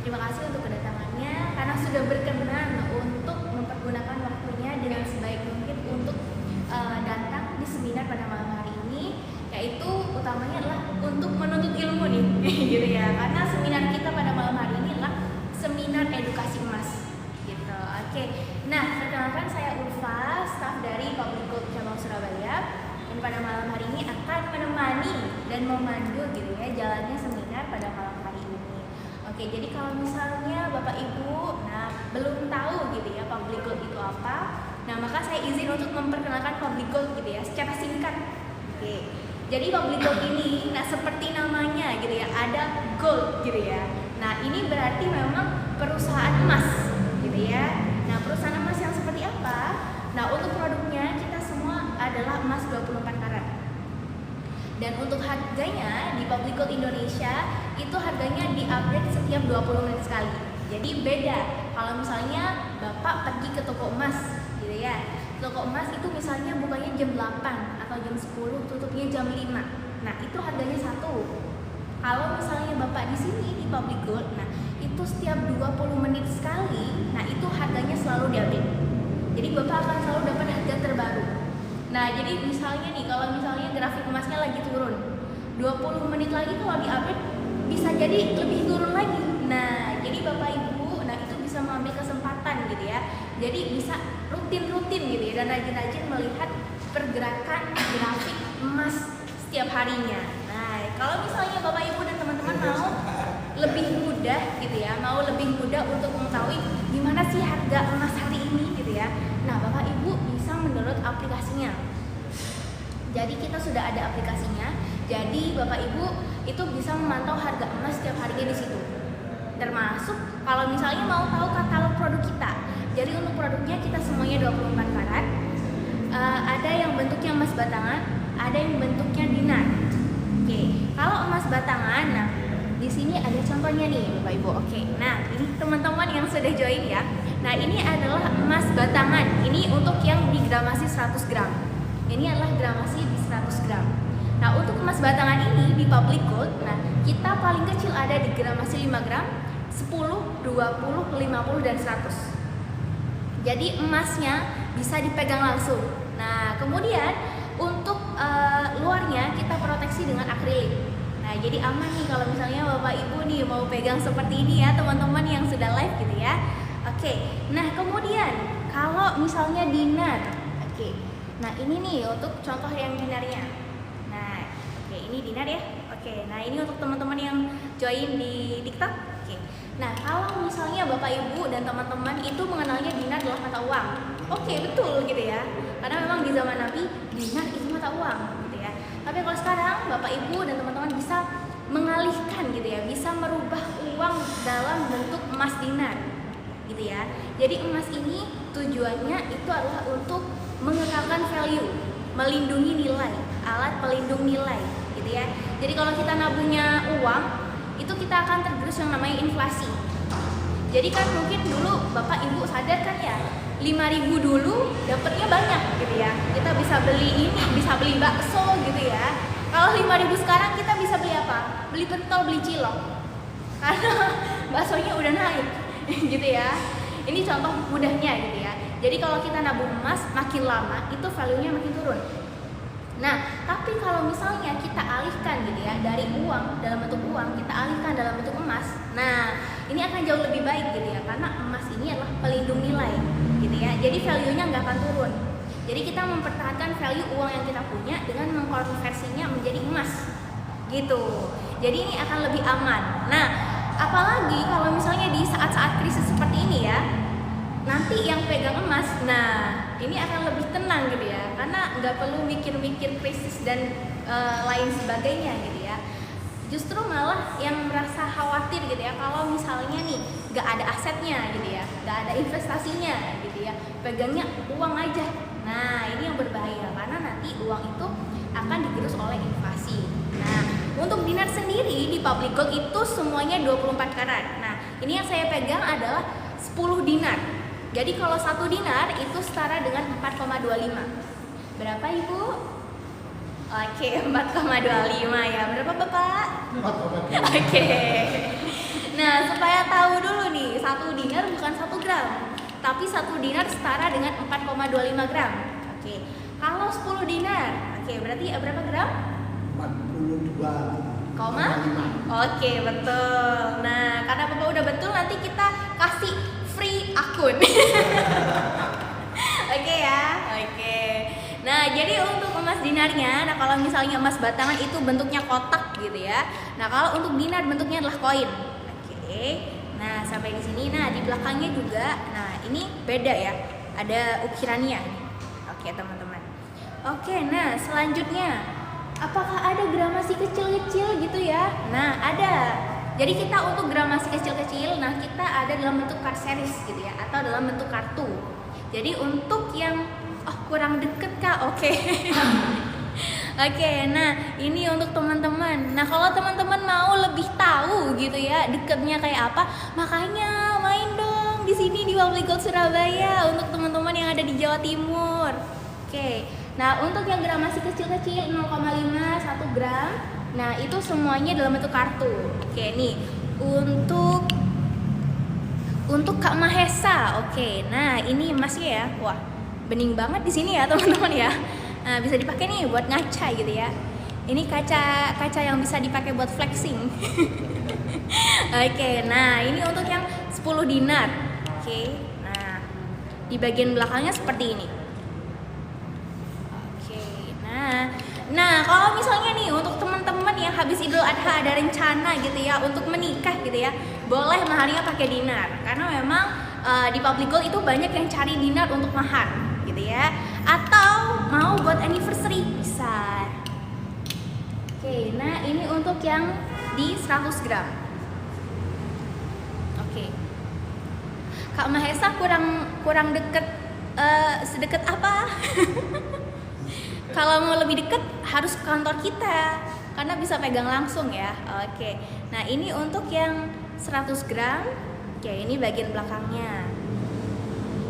Terima kasih untuk kedatangannya karena sudah berkenan untuk mempergunakan waktunya dengan sebaik mungkin untuk datang di seminar pada malam hari ini, yaitu utamanya adalah untuk menuntut ilmu nih gitu ya, karena seminar kita pada malam hari ini adalah seminar edukasi emas gitu. Oke, nah perkenalkan saya Ulfa, staf dari Public Gold Cabang Surabaya, dan pada malam hari ini akan menemani dan memandu gitu ya jalannya seminar pada malam hari ini. Oke, jadi kalau misalnya Bapak Ibu belum tahu gitu ya Public Gold itu apa, nah maka saya izin untuk memperkenalkan Public Gold gitu ya secara singkat. Oke, jadi Public Gold ini seperti namanya gitu ya, ada gold gitu ya. Nah ini berarti memang perusahaan emas gitu ya. Nah perusahaan emas yang seperti apa? Nah untuk produknya kita semua adalah emas 24 karat. Dan untuk harganya di Public Gold Indonesia itu harganya di-update setiap 20 menit sekali. Jadi beda kalau misalnya Bapak pergi ke toko emas gitu ya. Toko emas itu misalnya bukanya jam 8 atau jam 10, tutupnya jam 5. Nah, itu harganya satu. Kalau misalnya Bapak di sini di Public Gold, nah itu setiap 20 menit sekali, nah itu harganya selalu diupdate. Jadi Bapak akan selalu dapat harga terbaru. Nah, jadi misalnya nih, kalau misalnya grafik emasnya lagi turun 20 menit lagi kalau diupdate bisa jadi lebih turun lagi. Nah, jadi Bapak Ibu, nah itu bisa mengambil kesempatan gitu ya. Jadi bisa rutin-rutin gitu ya, dan rajin-rajin melihat pergerakan grafik emas setiap harinya. Nah, kalau misalnya Bapak Ibu dan teman-teman mau lebih mudah gitu ya, mau lebih mudah untuk mengetahui gimana sih harga emas hari ini gitu ya. Nah, Bapak Ibu bisa mendownload aplikasinya. Jadi kita sudah ada aplikasinya. Jadi Bapak Ibu itu bisa memantau harga emas setiap harinya di situ. Termasuk kalau misalnya mau tahu katalog produk kita. Jadi untuk produknya kita semuanya 24 karat. Ada yang bentuknya emas batangan, ada yang bentuknya dinar. Oke, kalau emas batangan, nah di sini ada contohnya nih Bapak Ibu. Oke, nah ini teman-teman yang sudah join ya. Nah ini adalah emas batangan. Ini untuk yang di gramasi 100 gram. Ini adalah gramasi di 100 gram. Nah untuk emas batangan ini di Public Gold, nah kita paling kecil ada di gramasi 5 gram, 10, 20, 50, dan 100. Jadi emasnya bisa dipegang langsung. Nah kemudian untuk luarnya kita proteksi dengan akrilik. Nah jadi aman nih kalau misalnya Bapak Ibu nih mau pegang seperti ini ya teman-teman yang sudah live gitu ya. Oke, nah kemudian kalau misalnya dinar, oke, nah ini nih untuk contoh yang dinarnya. Nah, oke ini dinar ya. Oke, nah ini untuk teman-teman yang join di TikTok. Oke, nah kalau misalnya Bapak Ibu dan teman-teman itu mengenalnya dinar adalah mata uang. Oke, betul gitu ya. Karena memang di zaman Nabi dinar itu mata uang gitu ya. Tapi kalau sekarang Bapak Ibu dan teman-teman bisa mengalihkan gitu ya, bisa merubah uang dalam bentuk emas dinar gitu ya. Jadi emas ini tujuannya itu adalah untuk mengekalkan value, melindungi nilai, alat pelindung nilai gitu ya. Jadi kalau kita nabungnya uang, itu kita akan tergerus yang namanya inflasi. Jadi kan mungkin dulu Bapak Ibu sadar kan ya, 5.000 dulu dapatnya banyak gitu ya. Kita bisa beli ini, bisa beli bakso gitu ya. Kalau 5.000 sekarang kita bisa beli apa? Beli pentol, beli cilok. Karena baksonya udah naik gitu ya. Ini contoh mudahnya gitu ya. Jadi kalau kita nabung emas makin lama itu value-nya makin turun. Nah, tapi kalau misalnya kita alihkan gitu ya dari uang dalam bentuk uang kita alihkan dalam bentuk emas. Nah, ini akan jauh lebih baik gitu ya karena emas ini adalah pelindung nilai gitu ya. Jadi value-nya nggak akan turun. Jadi kita mempertahankan value uang yang kita punya dengan mengkonversinya menjadi emas gitu. Jadi ini akan lebih aman. Nah, apalagi kalau misalnya di saat-saat krisis seperti ini ya, nanti yang pegang emas, nah ini akan lebih tenang gitu ya, karena nggak perlu mikir-mikir krisis dan lain sebagainya gitu ya. Justru malah yang merasa khawatir gitu ya, kalau misalnya nih nggak ada asetnya gitu ya, nggak ada investasinya gitu ya, pegangnya uang aja. Nah ini yang berbahaya karena nanti uang itu akan digerus oleh inflasi. Nah untuk dinar sendiri di Public Gold itu semuanya 24 karat. Nah ini yang saya pegang adalah 10 dinar. Jadi kalau 1 dinar itu setara dengan 4,25. Berapa Ibu? Oke, 4,25 ya. Berapa Bapak? 4,25. Oke. Nah, supaya tahu tapi 1 dinar setara dengan 4,25 gram. Oke. Kalau 10 dinar, oke, berarti berapa gram? 42,5. Oke, betul. Nah, karena Bapak udah betul, nanti kita kasih free akun. Oke ya. Oke. Nah, jadi untuk emas dinarnya, nah kalau misalnya emas batangan itu bentuknya kotak gitu ya. Nah, kalau untuk dinar bentuknya adalah koin. Oke. Nah, sampai di sini. Nah, di belakangnya juga. Nah, ini beda ya. Ada ukirannya. Oke, teman-teman. Oke, nah selanjutnya, apakah ada gramasi kecil-kecil gitu ya? Nah, ada. Jadi kita untuk gramasi kecil-kecil, nah kita ada dalam bentuk card series gitu ya, atau dalam bentuk kartu. Jadi untuk yang kurang deket Kak, oke. Oke, nah ini untuk teman-teman. Nah kalau teman-teman mau lebih tahu gitu ya deketnya kayak apa, makanya main dong di sini di Public Gold Surabaya untuk teman-teman yang ada di Jawa Timur. Oke, nah untuk yang gramasi kecil-kecil 0,5 1 gram, nah itu semuanya dalam bentuk kartu. Oke nih untuk Kak Mahesa. Oke, nah ini emasnya ya, wah bening banget di sini ya teman-teman ya. Nah, bisa dipakai nih buat ngaca gitu ya. Ini kaca yang bisa dipakai buat flexing. Oke, nah ini untuk yang 10 dinar. Oke, nah di bagian belakangnya seperti ini. Oke, nah kalau misalnya nih untuk teman-teman yang habis Idul Adha ada rencana gitu ya untuk menikah gitu ya, boleh maharnya pakai dinar. Karena memang di Public Gold itu banyak yang cari dinar untuk mahar gitu ya, atau mau buat anniversary bisa. Oke, nah ini untuk yang di 100 gram. Oke, Kak Mahesa kurang deket, sedekat apa? Kalau mau lebih deket harus ke kantor kita karena bisa pegang langsung ya. Oke, nah ini untuk yang 100 gram. Oke, ini bagian belakangnya.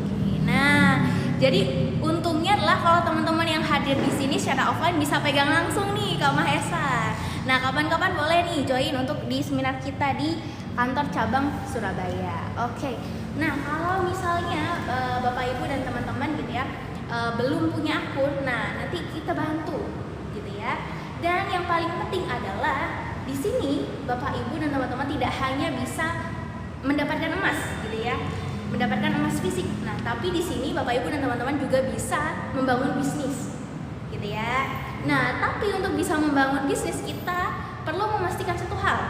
Oke, nah jadi untungnya adalah kalau teman-teman yang hadir di sini secara offline bisa pegang langsung nih Kak Mahesa. Nah, kapan-kapan boleh nih join untuk di seminar kita di kantor cabang Surabaya. Oke. Nah, kalau misalnya Bapak Ibu dan teman-teman gitu ya belum punya akun, nah nanti kita bantu gitu ya. Dan yang paling penting adalah di sini Bapak Ibu dan teman-teman tidak hanya bisa mendapatkan emas gitu ya, mendapatkan emas fisik. Nah, tapi di sini Bapak Ibu dan teman-teman juga bisa membangun bisnis, gitu ya. Nah, tapi untuk bisa membangun bisnis kita perlu memastikan satu hal.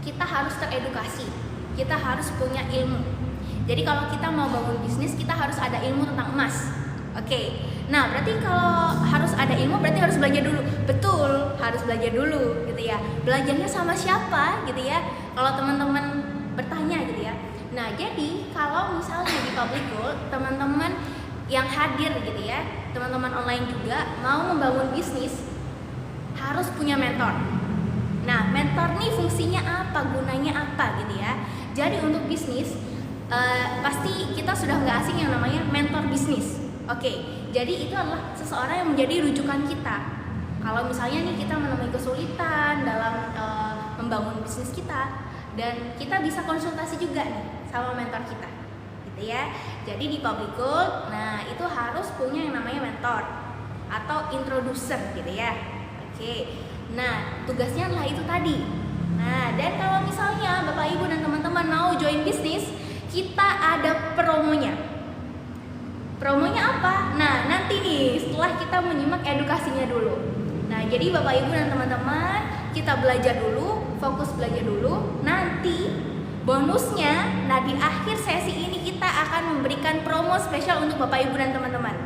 Kita harus teredukasi. Kita harus punya ilmu. Jadi kalau kita mau bangun bisnis, kita harus ada ilmu tentang emas. Oke. Nah, berarti kalau harus ada ilmu berarti harus belajar dulu. Betul, harus belajar dulu, gitu ya. Belajarnya sama siapa, gitu ya? Kalau teman-teman bertanya gitu ya. Nah, jadi kalau misalnya di Public Gold teman-teman yang hadir gitu ya, teman-teman online juga mau membangun bisnis harus punya mentor. Nah, mentor nih fungsinya apa, gunanya apa gitu ya. Jadi untuk bisnis pasti kita sudah nggak asing yang namanya mentor bisnis. Oke, jadi itu adalah seseorang yang menjadi rujukan kita. Kalau misalnya nih kita menemui kesulitan dalam membangun bisnis kita, dan kita bisa konsultasi juga nih sama mentor kita gitu ya. Jadi di Public Gold, nah itu harus punya yang namanya mentor atau introducer gitu ya. Oke, nah tugasnya adalah itu tadi. Nah, dan kalau misalnya Bapak Ibu dan teman-teman mau join bisnis, kita ada promonya. Promonya apa? Nah, nanti nih setelah kita menyimak edukasinya dulu. Nah, jadi Bapak Ibu dan teman-teman, kita belajar dulu, fokus belajar dulu. Nanti bonusnya, nah di akhir sesi ini kita akan memberikan promo spesial untuk Bapak Ibu dan teman-teman.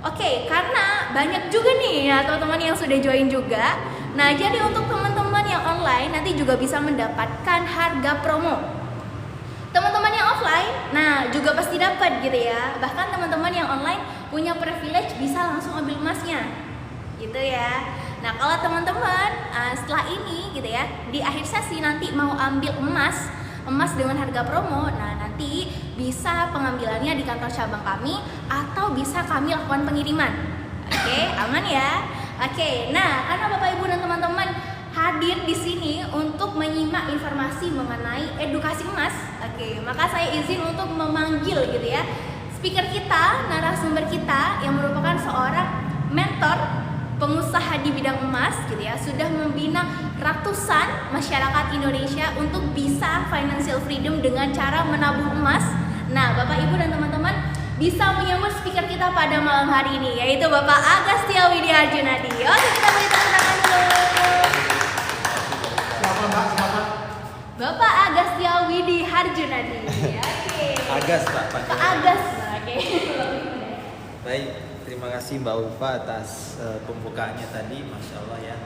Oke, karena banyak juga nih ya teman-teman yang sudah join juga. Nah, jadi untuk teman-teman yang online nanti juga bisa mendapatkan harga promo. Teman-teman yang offline, nah juga pasti dapat gitu ya. Bahkan teman-teman yang online punya privilege bisa langsung ambil emasnya, gitu ya. Nah, kalau teman-teman setelah ini gitu ya, di akhir sesi nanti mau ambil emas dengan harga promo, nah nanti bisa pengambilannya di kantor cabang kami atau bisa kami lakukan pengiriman. Oke, aman ya? Oke, nah karena Bapak Ibu dan teman-teman hadir di sini untuk menyimak informasi mengenai edukasi emas. Oke, maka saya izin untuk memanggil gitu ya speaker kita, narasumber kita yang merupakan seorang mentor pengusaha di bidang emas gitu ya, sudah membina ratusan masyarakat Indonesia untuk bisa financial freedom dengan cara menabung emas. Nah, Bapak Ibu dan teman-teman bisa menyambut speaker kita pada malam hari ini, yaitu Bapak Agastya Widiharjunadi. Oke, kita beri tepuk tangan dulu. Siapa Mbak? Siapa? Bapak Agastya Widiharjunadi. Oke. Agas Pak. Pak Agas. Oke. Baik, terima kasih Mbak Ulfa atas pembukaannya tadi, Masya Allah ya.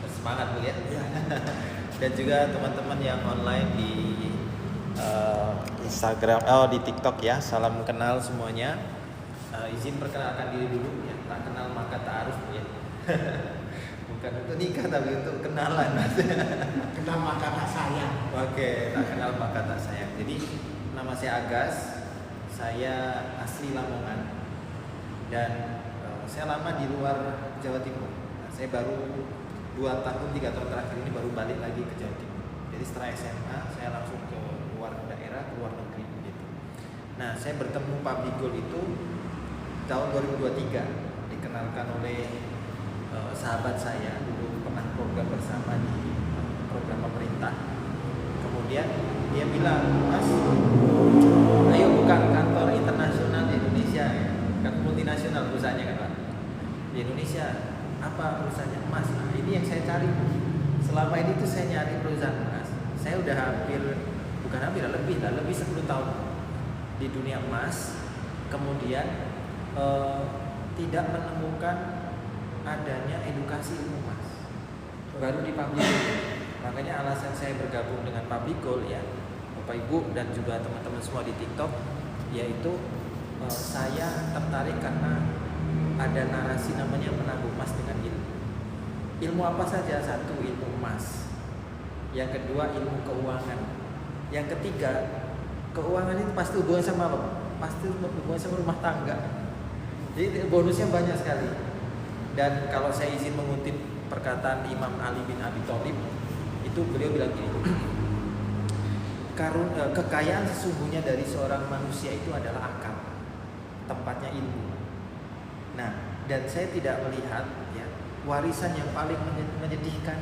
Bersemangat Bu ya. Dan juga teman-teman yang online di Instagram, di TikTok ya. Salam kenal semuanya. Izin perkenalkan diri dulu ya. Tak kenal maka tak harus Bu ya. Bukan untuk nikah tapi untuk kenalan. Kenal maka tak sayang. Oke, tak kenal maka tak sayang. Jadi nama saya Agas. Saya asli Lamongan dan saya lama di luar Jawa Timur. Nah, saya baru 2 tahun 3 tahun terakhir ini baru balik lagi ke Jawa Timur. Jadi setelah SMA saya langsung ke luar daerah, ke luar negeri gitu. Nah, saya bertemu Pak Bigol itu tahun 2023, dikenalkan oleh sahabat saya, dulu pernah program bersama di program pemerintah. Kemudian dia bilang, Mas, ayo buka kantor internasional di Indonesia, kan multinasional perusahaannya kan Pak. Di Indonesia apa perusahaannya emas? Nah, ini yang saya cari. Selama ini tuh saya nyari perusahaan emas. Saya udah lebih 10 tahun di dunia emas. Kemudian tidak menemukan adanya edukasi ilmu emas. Baru di Pak Bigol. Makanya alasan saya bergabung dengan Pak Bigol ya, Bapak Ibu dan juga teman-teman semua di TikTok, yaitu saya tertarik karena ada narasi namanya menabung emas dengan ilmu. Ilmu apa saja? Satu, ilmu emas. Yang kedua, ilmu keuangan. Yang ketiga, keuangan itu pasti hubungan sama apa? Pasti hubungan sama rumah tangga. Jadi bonusnya banyak sekali. Dan kalau saya izin mengutip perkataan Imam Ali bin Abi Thalib, itu beliau bilang gini, kekayaan sesungguhnya dari seorang manusia itu adalah akal, tempatnya ilmu. Nah, dan saya tidak melihat ya warisan yang paling menyedihkan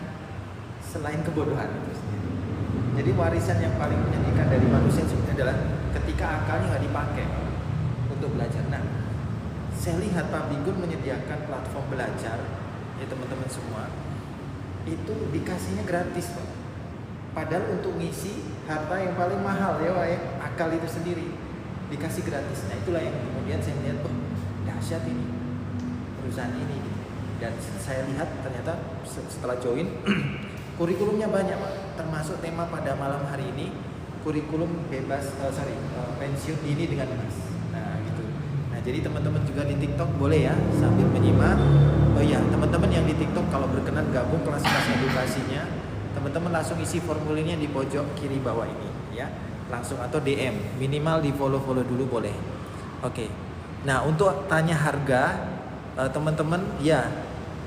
selain kebodohan itu sendiri. Jadi warisan yang paling menyedihkan dari manusia sebenarnya adalah ketika akalnya nggak dipakai untuk belajar. Nah, saya lihat Pak Bigol menyediakan platform belajar ya teman-teman semua, itu dikasihnya gratis Pak. Padahal untuk ngisi harta yang paling mahal ya Pak ya, akal itu sendiri dikasih gratis. Nah, itulah yang kemudian saya melihat, oh dahsyat ini perusahaan ini gitu. Dan saya lihat ternyata setelah join kurikulumnya banyak Pak, termasuk tema pada malam hari ini, kurikulum pensiun dini dengan emas. Nah gitu. Nah jadi teman-teman juga di TikTok boleh ya sambil menyimak. Oh iya, teman-teman yang di TikTok kalau berkenan gabung kelas-kelas edukasinya, teman-teman langsung isi formulirnya di pojok kiri bawah ini ya. Langsung atau DM, minimal di follow dulu boleh. Oke. Nah, untuk tanya harga teman-teman ya,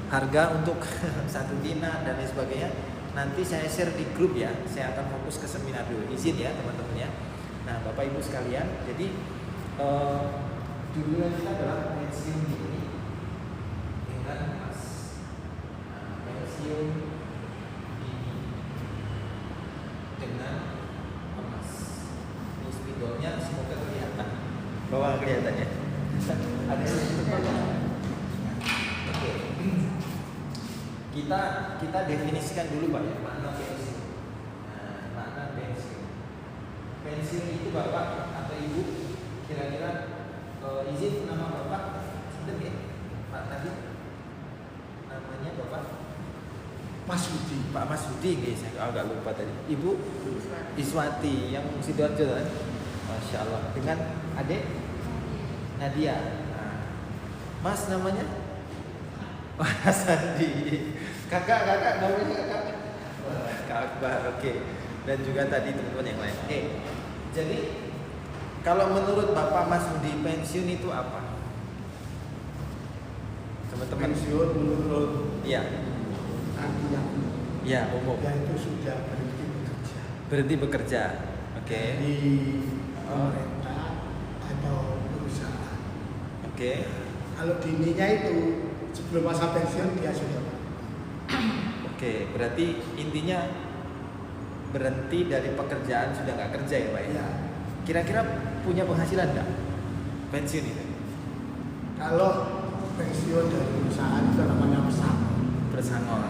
harga untuk satu dinar dan lain sebagainya nanti saya share di grup ya. Saya akan fokus ke seminar dulu. Izin ya, teman-teman ya. Nah, Bapak Ibu sekalian, jadi judulnya kita adalah pensiun dini dengan emas. Nah, pensiun dini dengan emas. Ini spidolnya semoga kelihatan. Bawah kelihatannya. Ada yang Oke. Kita definisikan dulu Pak ya, makna pensiun. Nah, makna pensiun. Pensiun itu Bapak atau Ibu kira-kira izin nama Bapak sebentar ya Pak tadi namanya Bapak Masudi. Pak Masudi guys, saya agak lupa tadi. Ibu Iswati yang Sidoarjo kan? Masya Allah. Dengan adik Nadia. Nah, Mas namanya? Mas Sandi. Kakak namanya kakak? Kak Akbar, oke. Dan juga tadi teman-teman yang lain. Oke. Jadi kalau menurut Bapak Masudi pensiun itu apa? Teman-teman. Pensiun menurut Iya. artinya Ya, umum. yaitu sudah berhenti bekerja. Berhenti bekerja. Oke. Di pemerintah atau perusahaan. Oke. Kalau dininya itu sebelum masa pensiun dia sudah Oke, berarti intinya berhenti dari pekerjaan, sudah nggak kerja ya Pak ya? ya. Kira-kira punya penghasilan nggak pensiun itu? Kalau pensiun dari perusahaan itu namanya pesangon. Pesangon.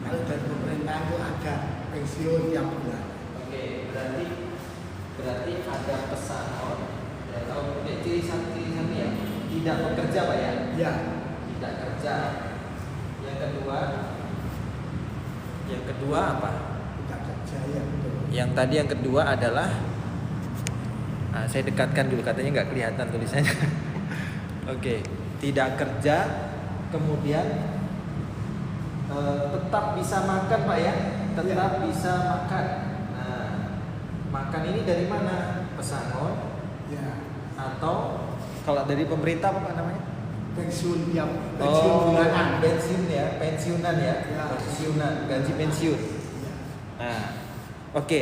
Kalau dari pemerintah itu ada pensiun yang bulan. Oke, berarti ada pesangon. Ya, kalau punya ciri-ciri ya tidak bekerja Pak ya? Ya, Tidak kerja. Yang kedua apa? tidak kerja ya betul. Yang kedua adalah saya dekatkan dulu, katanya nggak kelihatan tulisannya. Oke, tidak kerja, kemudian tetap bisa makan Pak ya, tetap bisa makan. Nah, makan ini dari mana? Pesangon Ya, atau kalau dari pemerintah apa Pak namanya? pensiun bulanan. Pensiun ya, pensiunan ya, Ya. pensiunan, gaji pensiun. Ya. Nah, oke.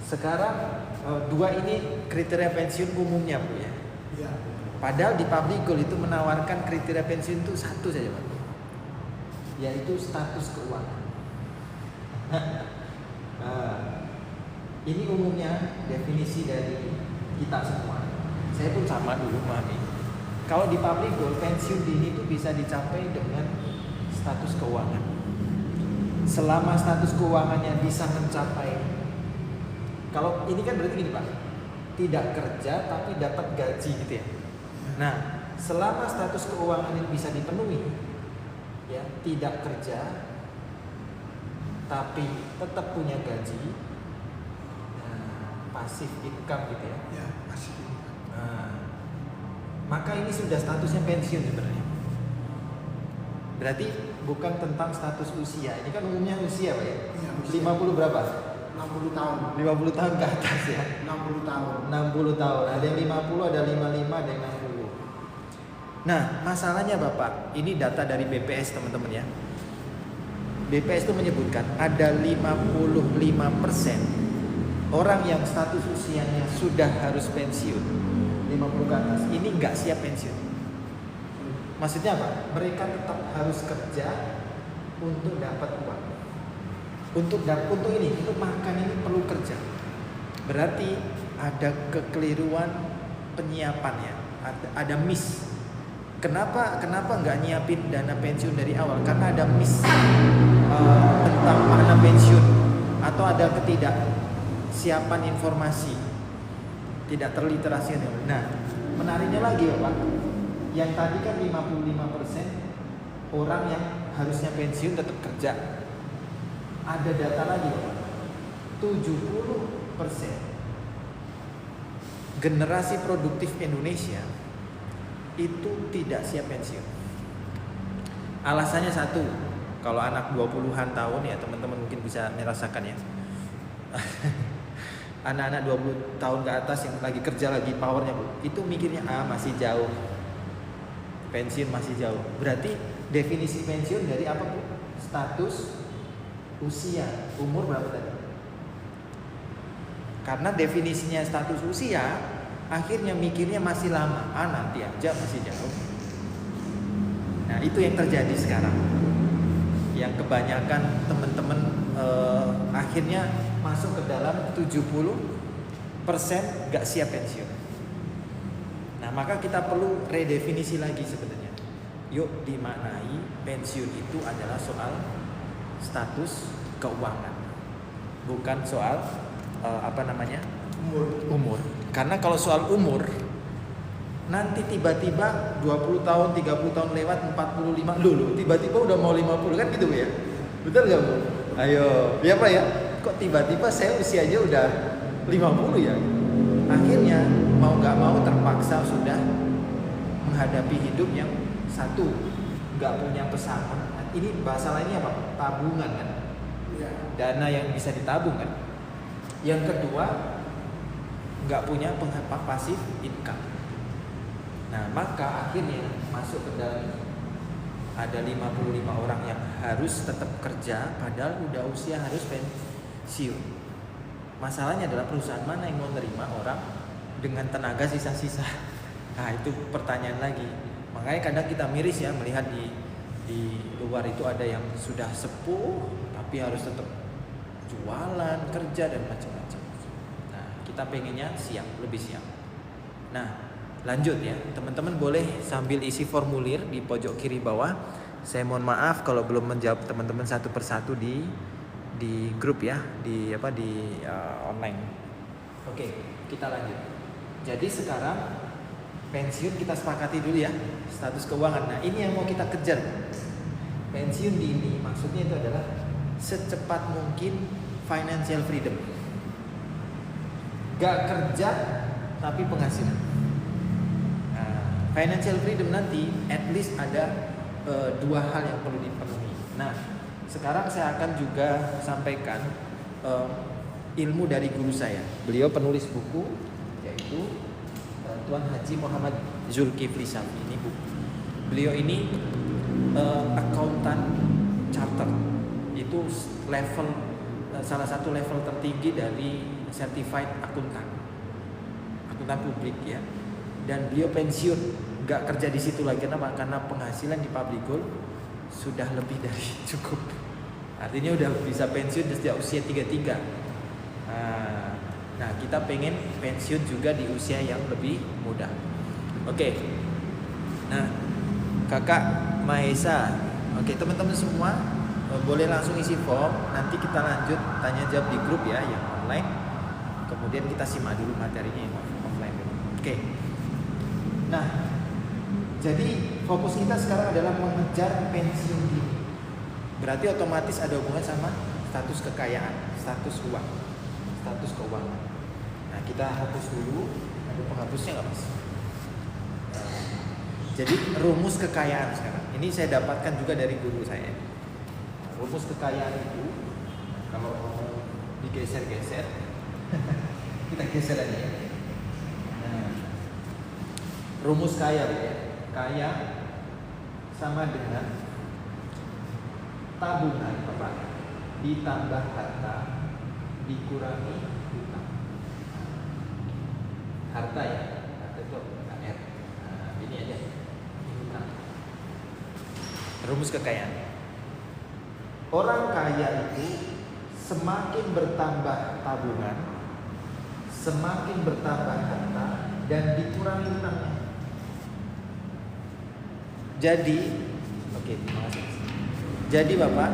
Sekarang dua ini kriteria pensiun umumnya Bu ya. Ya. Padahal di public goal itu menawarkan kriteria pensiun itu satu saja Pak, yaitu status keuangan. Nah, ini umumnya definisi dari kita semua. Saya pun sama dulu memahami. Kalau di public goal pensiun dini itu bisa dicapai dengan status keuangan. Selama status keuangannya bisa mencapai, kalau ini kan berarti gini Pak, tidak kerja tapi dapat gaji gitu ya. Nah, selama status keuangan ini bisa dipenuhi, ya tidak kerja tapi tetap punya gaji, nah, pasif income gitu ya. Ya, masih. Nah, maka ini sudah statusnya pensiun sebenarnya. Berarti bukan tentang status usia. Ini kan umumnya usia Pak ya. Ya, usia. 50 berapa? 60 tahun. 50 tahun ke atas ya. 60 tahun. 60 tahun. Ada yang 50, ada 55, ada yang 60. Nah, masalahnya Bapak, ini data dari BPS teman-teman ya. BPS itu menyebutkan ada 55% orang yang status usianya sudah harus pensiun, 50 ke atas, ini nggak siap pensiun. Maksudnya apa? Mereka tetap harus kerja untuk dapat uang. Untuk makan ini perlu kerja. Berarti ada kekeliruan penyiapan ya. Ada miss. Kenapa nggak nyiapin dana pensiun dari awal? Karena ada miss tentang makna pensiun, atau ada ketidaksiapan informasi, tidak terliterasi. Nah, menariknya lagi ya Pak, yang tadi kan 55% orang yang harusnya pensiun tetap kerja. Ada data lagi Pak, 70% generasi produktif Indonesia itu tidak siap pensiun. Alasannya satu, kalau anak 20-an tahun ya teman-teman mungkin bisa merasakan ya. Anak-anak 20 tahun ke atas yang lagi kerja, lagi powernya Bu, itu mikirnya masih jauh, pensiun masih jauh. Berarti definisi pensiun dari apa Bu? Status usia, umur berapa tadi? Karena definisinya status usia, akhirnya mikirnya masih lama, nanti aja, masih jauh. Nah, itu yang terjadi sekarang. Yang kebanyakan teman-teman akhirnya masuk ke dalam 70% gak siap pensiun. Nah, maka kita perlu redefinisi lagi sebenarnya. Yuk dimaknai pensiun itu adalah soal status keuangan, bukan soal umur. Karena kalau soal umur, nanti tiba-tiba 20 tahun, 30 tahun lewat, 45 dulu, tiba-tiba udah mau 50 kan gitu ya. Betul gak Bu? Ayo, ya Pak ya. Kok tiba-tiba saya usianya udah 50 ya? Akhirnya mau gak mau terpaksa sudah menghadapi hidup yang satu, gak punya pesangon. Ini bahasa lainnya apa? Tabungan kan? Ya. Dana yang bisa ditabung kan? Yang kedua, nggak punya pasif income. Nah, maka akhirnya masuk ke dalam ada 55 orang yang harus tetap kerja padahal udah usia harus pensiun. Masalahnya adalah perusahaan mana yang mau nerima orang dengan tenaga sisa-sisa. Nah itu pertanyaan lagi. Makanya kadang kita miris ya melihat di luar itu ada yang sudah sepuh tapi harus tetap jualan, kerja dan macam-macam. Nah kita pengennya siap, lebih siap. Nah lanjut ya, teman-teman boleh sambil isi formulir di pojok kiri bawah. Saya mohon maaf kalau belum menjawab teman-teman satu persatu di grup ya, di online. Oke, kita lanjut. Jadi sekarang pensiun kita sepakati dulu ya, status keuangan. Nah ini yang mau kita kejar. Pensiun dini maksudnya itu adalah secepat mungkin financial freedom. Gak kerja tapi penghasilan. Financial freedom nanti at least ada dua hal yang perlu dipenuhi. Nah, sekarang saya akan juga sampaikan ilmu dari guru saya. Beliau penulis buku yaitu Tuan Haji Muhammad Zulkifli Syafie. Ini buku. Beliau ini akuntan charter. Itu level salah satu level tertinggi dari certified akuntan publik ya. Dan beliau pensiun, nggak kerja di situ lagi. Kenapa? Karena penghasilan di Public Gold sudah lebih dari cukup. Artinya udah bisa pensiun sejak usia 33. Nah kita pengen pensiun juga di usia yang lebih muda. Oke. Nah Kakak Mahesa, oke teman-teman semua boleh langsung isi form. Nanti kita lanjut tanya jawab di grup ya yang online. Kemudian kita simak dulu materinya yang offline dulu. Oke. Nah, jadi fokus kita sekarang adalah mengejar pensiun dini. Berarti otomatis ada hubungan sama status kekayaan, status uang, status keuangan. Nah, kita hapus dulu. Ada penghapusnya nggak mas? Jadi rumus kekayaan sekarang. Ini saya dapatkan juga dari guru saya. Rumus kekayaan itu kalau mau digeser-geser, kita geser aja ya. Rumus kaya ya. Kaya sama dengan tabungan Bapak ditambah harta dikurangi hutang. Harta ya, harta itu KR. Nah, ini aja. Hutang. Rumus kekayaan. Orang kaya itu semakin bertambah tabungan, semakin bertambah harta dan dikurangi hutangnya. Jadi, oke, terima kasih. Jadi Bapak,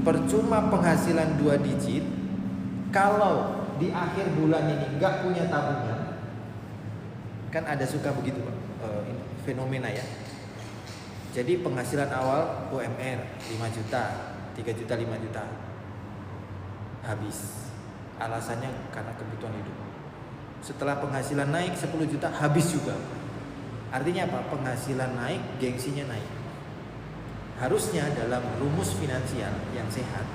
percuma penghasilan 2 digit kalau di akhir bulan ini nggak punya tabungan. Kan ada suka begitu Pak, fenomena ya. Jadi penghasilan awal UMR 5 juta, 3 juta, 5 juta habis. Alasannya karena kebutuhan hidup. Setelah penghasilan naik 10 juta habis juga. Artinya apa? Penghasilan naik, gengsinya naik. Harusnya dalam rumus finansial yang sehat,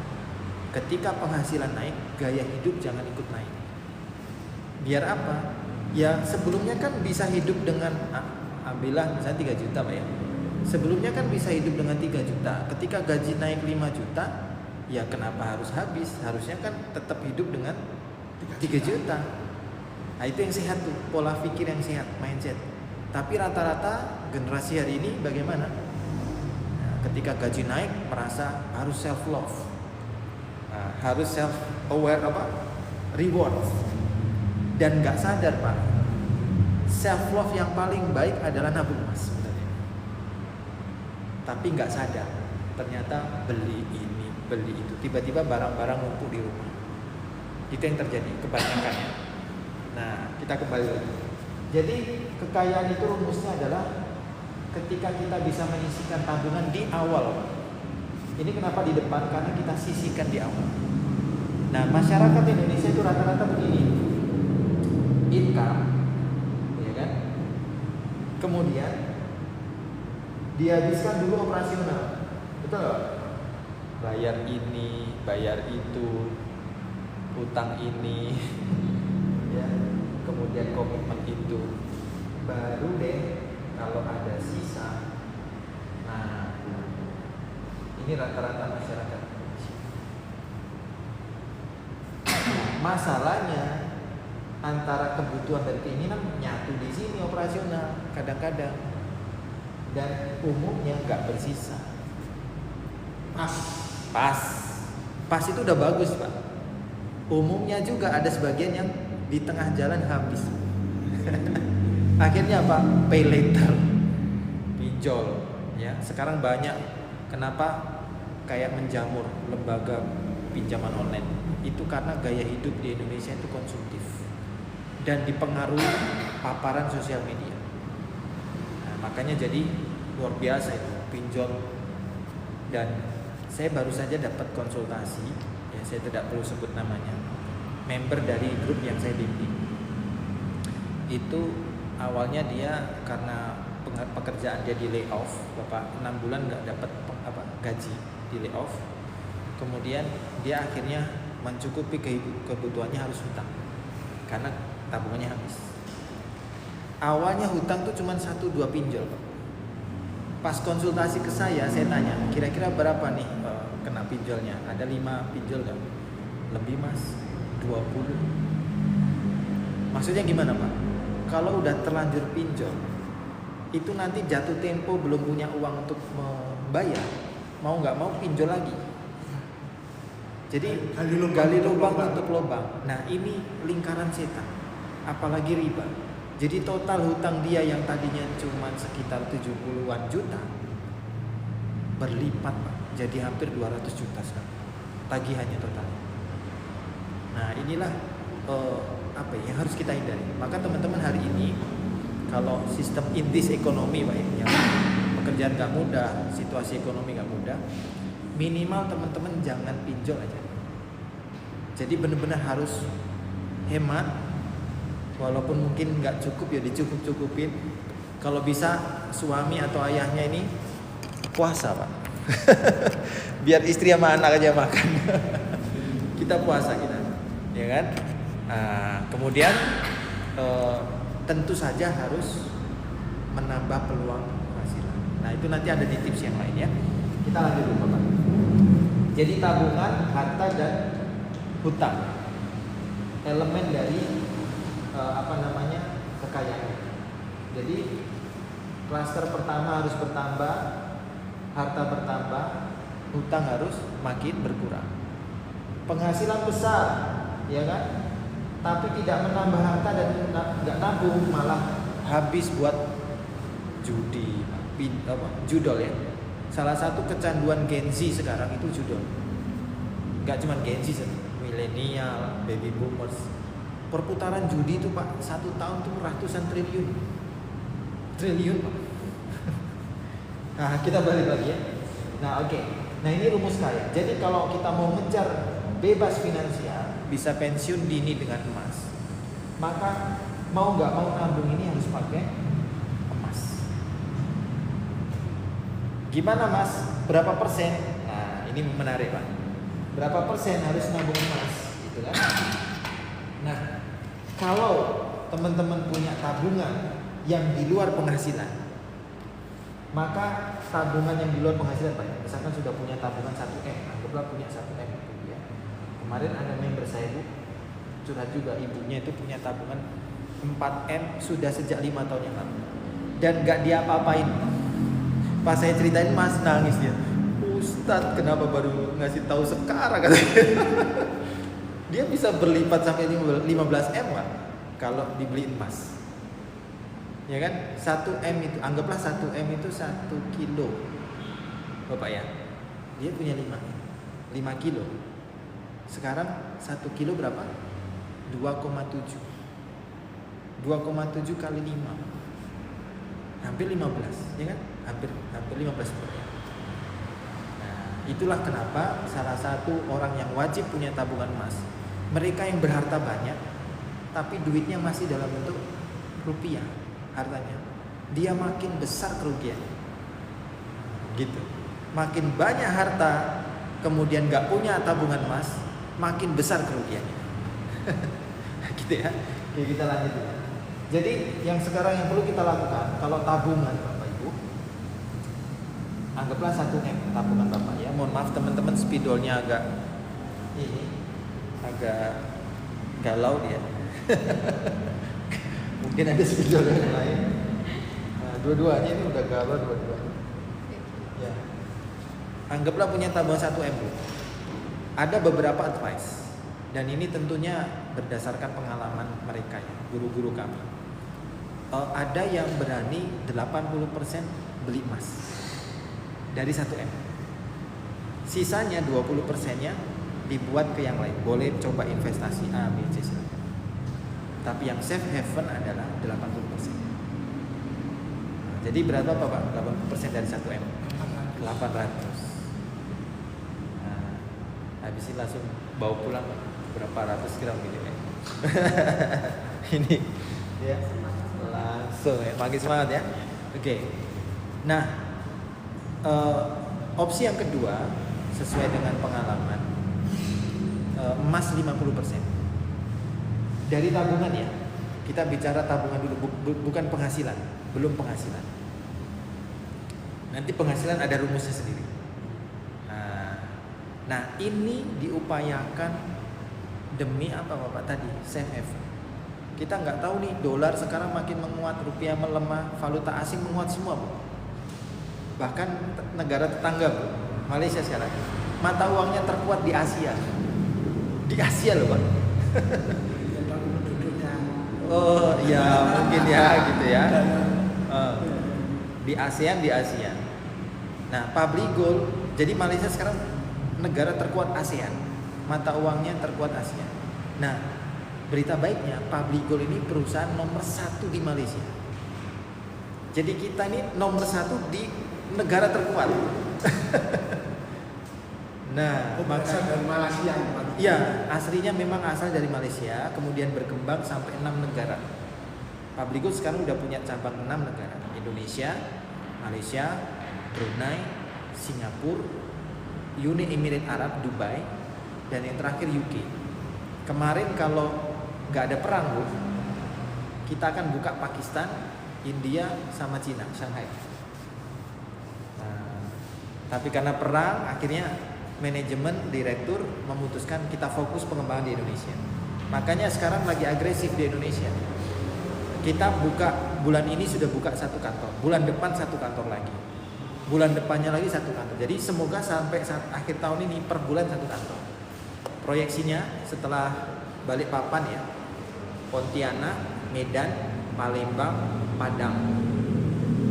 ketika penghasilan naik, gaya hidup jangan ikut naik. Biar apa? Ya sebelumnya kan bisa hidup dengan, ambillah misalnya 3 juta Pak ya. Sebelumnya kan bisa hidup dengan 3 juta. Ketika gaji naik 5 juta, ya kenapa harus habis? Harusnya kan tetap hidup dengan 3 juta. Nah itu yang sehat tuh, pola pikir yang sehat, mindset. Tapi rata-rata generasi hari ini bagaimana? Nah, ketika gaji naik merasa harus self love, harus self aware reward, dan nggak sadar Pak, self love yang paling baik adalah nabung mas sebenarnya. Tapi nggak sadar, ternyata beli ini beli itu, tiba-tiba barang-barang numpuk di rumah. Itu yang terjadi kebanyakan ya. Nah kita kembali lagi. Jadi kekayaan itu rumusnya adalah ketika kita bisa menyisihkan tabungan di awal. Ini kenapa di depan? Karena kita sisihkan di awal. Nah masyarakat Indonesia itu rata-rata begini, income, ya kan? Kemudian dihabiskan dulu operasional, betul nggak? Bayar ini, bayar itu, utang ini, ya. Kemudian komitmen itu, baru deh kalau ada sisa Ini rata-rata masyarakat. Masalahnya antara kebutuhan dan keinginan nyatu di sini operasional kadang-kadang, dan umumnya nggak bersisa. Pas itu udah bagus Pak. Umumnya juga ada sebagian yang di tengah jalan habis. Akhirnya apa? Pay later, pinjol. Ya, sekarang banyak. Kenapa kayak menjamur lembaga pinjaman online? Itu karena gaya hidup di Indonesia itu konsumtif dan dipengaruhi paparan sosial media. Nah, makanya jadi luar biasa itu pinjol. Dan saya baru saja dapat konsultasi, ya saya tidak perlu sebut namanya, member dari grup yang saya bimbing. Itu awalnya dia karena pekerjaan dia di layoff, Bapak 6 bulan nggak dapat gaji, di layoff. Kemudian dia akhirnya mencukupi kebutuhannya harus hutang karena tabungannya habis. Awalnya hutang tuh cuma 1-2 pinjol, Pak. Pas konsultasi ke saya tanya, kira-kira berapa nih kena pinjolnya? Ada 5 pinjol kan? Lebih Mas, 20. Maksudnya gimana Pak? Kalau udah terlanjur pinjol, itu nanti jatuh tempo belum punya uang untuk membayar, mau nggak mau pinjol lagi. Jadi gali lubang tutup lubang. Nah ini lingkaran setan, apalagi riba. Jadi total hutang dia yang tadinya cuma sekitar 70-an juta berlipat Pak, jadi hampir 200 juta sekarang tagihannya total. Nah inilah apa yang harus kita hindari. Maka teman-teman hari ini kalau sistem in this ekonomi Pak, yang pekerjaan gak mudah, situasi ekonomi gak mudah, minimal teman-teman jangan pinjol aja. Jadi benar-benar harus hemat, walaupun mungkin nggak cukup ya dicukup-cukupin. Kalau bisa suami atau ayahnya ini puasa Pak, biar istri sama anak aja makan. Kita puasa kita, ya kan? Nah, kemudian tentu saja harus menambah peluang penghasilan. Nah itu nanti ada di tips yang lain ya. Kita lanjut dulu Bapak. Jadi tabungan, harta dan hutang, elemen dari kekayaan. Jadi klaster pertama harus bertambah, harta bertambah, hutang harus makin berkurang. Penghasilan besar, ya kan? Tapi tidak menambah harta dan nggak nabung, malah habis buat judi, judol ya. Salah satu kecanduan Gen Z sekarang itu judol. Nggak cuma Gen Z, milenial, baby boomers. Perputaran judi itu Pak, 1 tahun tuh ratusan triliun Pak. Nah kita balik lagi ya. Nah oke. Nah ini rumus kaya. Jadi kalau kita mau ngejar bebas finansial, bisa pensiun dini dengan emas, maka mau nggak mau nabung ini harus pakai emas. Gimana Mas? Berapa persen? Nah ini menarik Pak. Berapa persen harus nabung emas? Gitu kan? Nah kalau teman-teman punya tabungan yang di luar penghasilan, maka tabungan yang di luar penghasilan Pak, misalkan sudah punya tabungan 1M, anggaplah punya 1M ya. Kemarin ada member saya Bu curhat juga, ibunya itu punya tabungan 4M sudah sejak 5 tahun yang lalu dan gak diapa-apain. Pas saya ceritain Mas nangis dia. Ustadz kenapa baru ngasih tahu sekarang katanya. Dia bisa berlipat sampai 15M Pak kalau dibeli emas. Ya kan? 1M itu, anggaplah 1M itu 1 kilo Bapak ya. Dia punya 5 kilo. Sekarang 1 kilo berapa? 2,7 kali 5 hampir 15, ya kan? Hampir 15%. Nah, itulah kenapa salah satu orang yang wajib punya tabungan emas, mereka yang berharta banyak tapi duitnya masih dalam bentuk rupiah, hartanya dia makin besar kerugian gitu. Makin banyak harta kemudian gak punya tabungan emas, makin besar kerugiannya. Gitu ya. Oke, kita lanjut ya. Jadi yang sekarang yang perlu kita lakukan kalau tabungan Bapak Ibu Anggaplah 1M tabungan Bapak ya. Mohon maaf teman-teman, spidolnya agak galau dia. Mungkin ada spidol yang lain. Nah, dua-duanya ini udah galau dua-duanya. Ya. Anggaplah punya tabungan 1M. Ada beberapa advice. Dan ini tentunya berdasarkan pengalaman mereka ya, guru-guru kami. Ada yang berani 80% beli emas dari 1M. Sisanya 20%-nya dibuat ke yang lain. Boleh coba investasi A, B, C, silakan. Tapi yang safe haven adalah 80%. Jadi berapa Pak? 80% dari 1M? 800. Nah, habis ini langsung bawa pulang berapa ratus gram gitu ya. Ini ya. Langsung ya, makin semangat ya. Oke. Nah, opsi yang kedua sesuai dengan pengalaman, emas 50%. Dari tabungan ya. Kita bicara tabungan dulu, bukan penghasilan, belum penghasilan. Nanti penghasilan ada rumusnya sendiri. Nah, ini diupayakan demi apa Bapak tadi? Safe haven. Kita nggak tahu nih, dolar sekarang makin menguat, rupiah melemah, valuta asing menguat semua, Bu. Bahkan negara tetangga, Bu, Malaysia sekarang, mata uangnya terkuat di Asia. Di Asia loh, Pak. Oh, ya mungkin ya gitu ya. Di ASEAN, di Asia. Nah, public gold, jadi Malaysia sekarang negara terkuat ASEAN. Mata uangnya terkuat ASEAN. Nah, berita baiknya, Public Gold ini perusahaan nomor 1 di Malaysia. Jadi kita ini nomor 1 di negara terkuat. Nah, asal dari Malaysia. Iya, aslinya memang asal dari Malaysia, kemudian berkembang sampai 6 negara. Public Gold sekarang udah punya cabang 6 negara. Indonesia, Malaysia, Brunei, Singapura, Uni Emirat Arab, Dubai, dan yang terakhir UK. Kemarin kalau nggak ada perang, Bu, kita akan buka Pakistan, India, sama Cina, Shanghai. Nah, tapi karena perang, akhirnya manajemen, direktur memutuskan kita fokus pengembangan di Indonesia. Makanya sekarang lagi agresif di Indonesia. Kita buka, bulan ini sudah buka 1 kantor, bulan depan 1 kantor lagi, bulan depannya lagi 1 kantor. Jadi semoga sampai akhir tahun ini per bulan 1 kantor. Proyeksinya setelah Balikpapan ya, Pontianak, Medan, Palembang, Padang,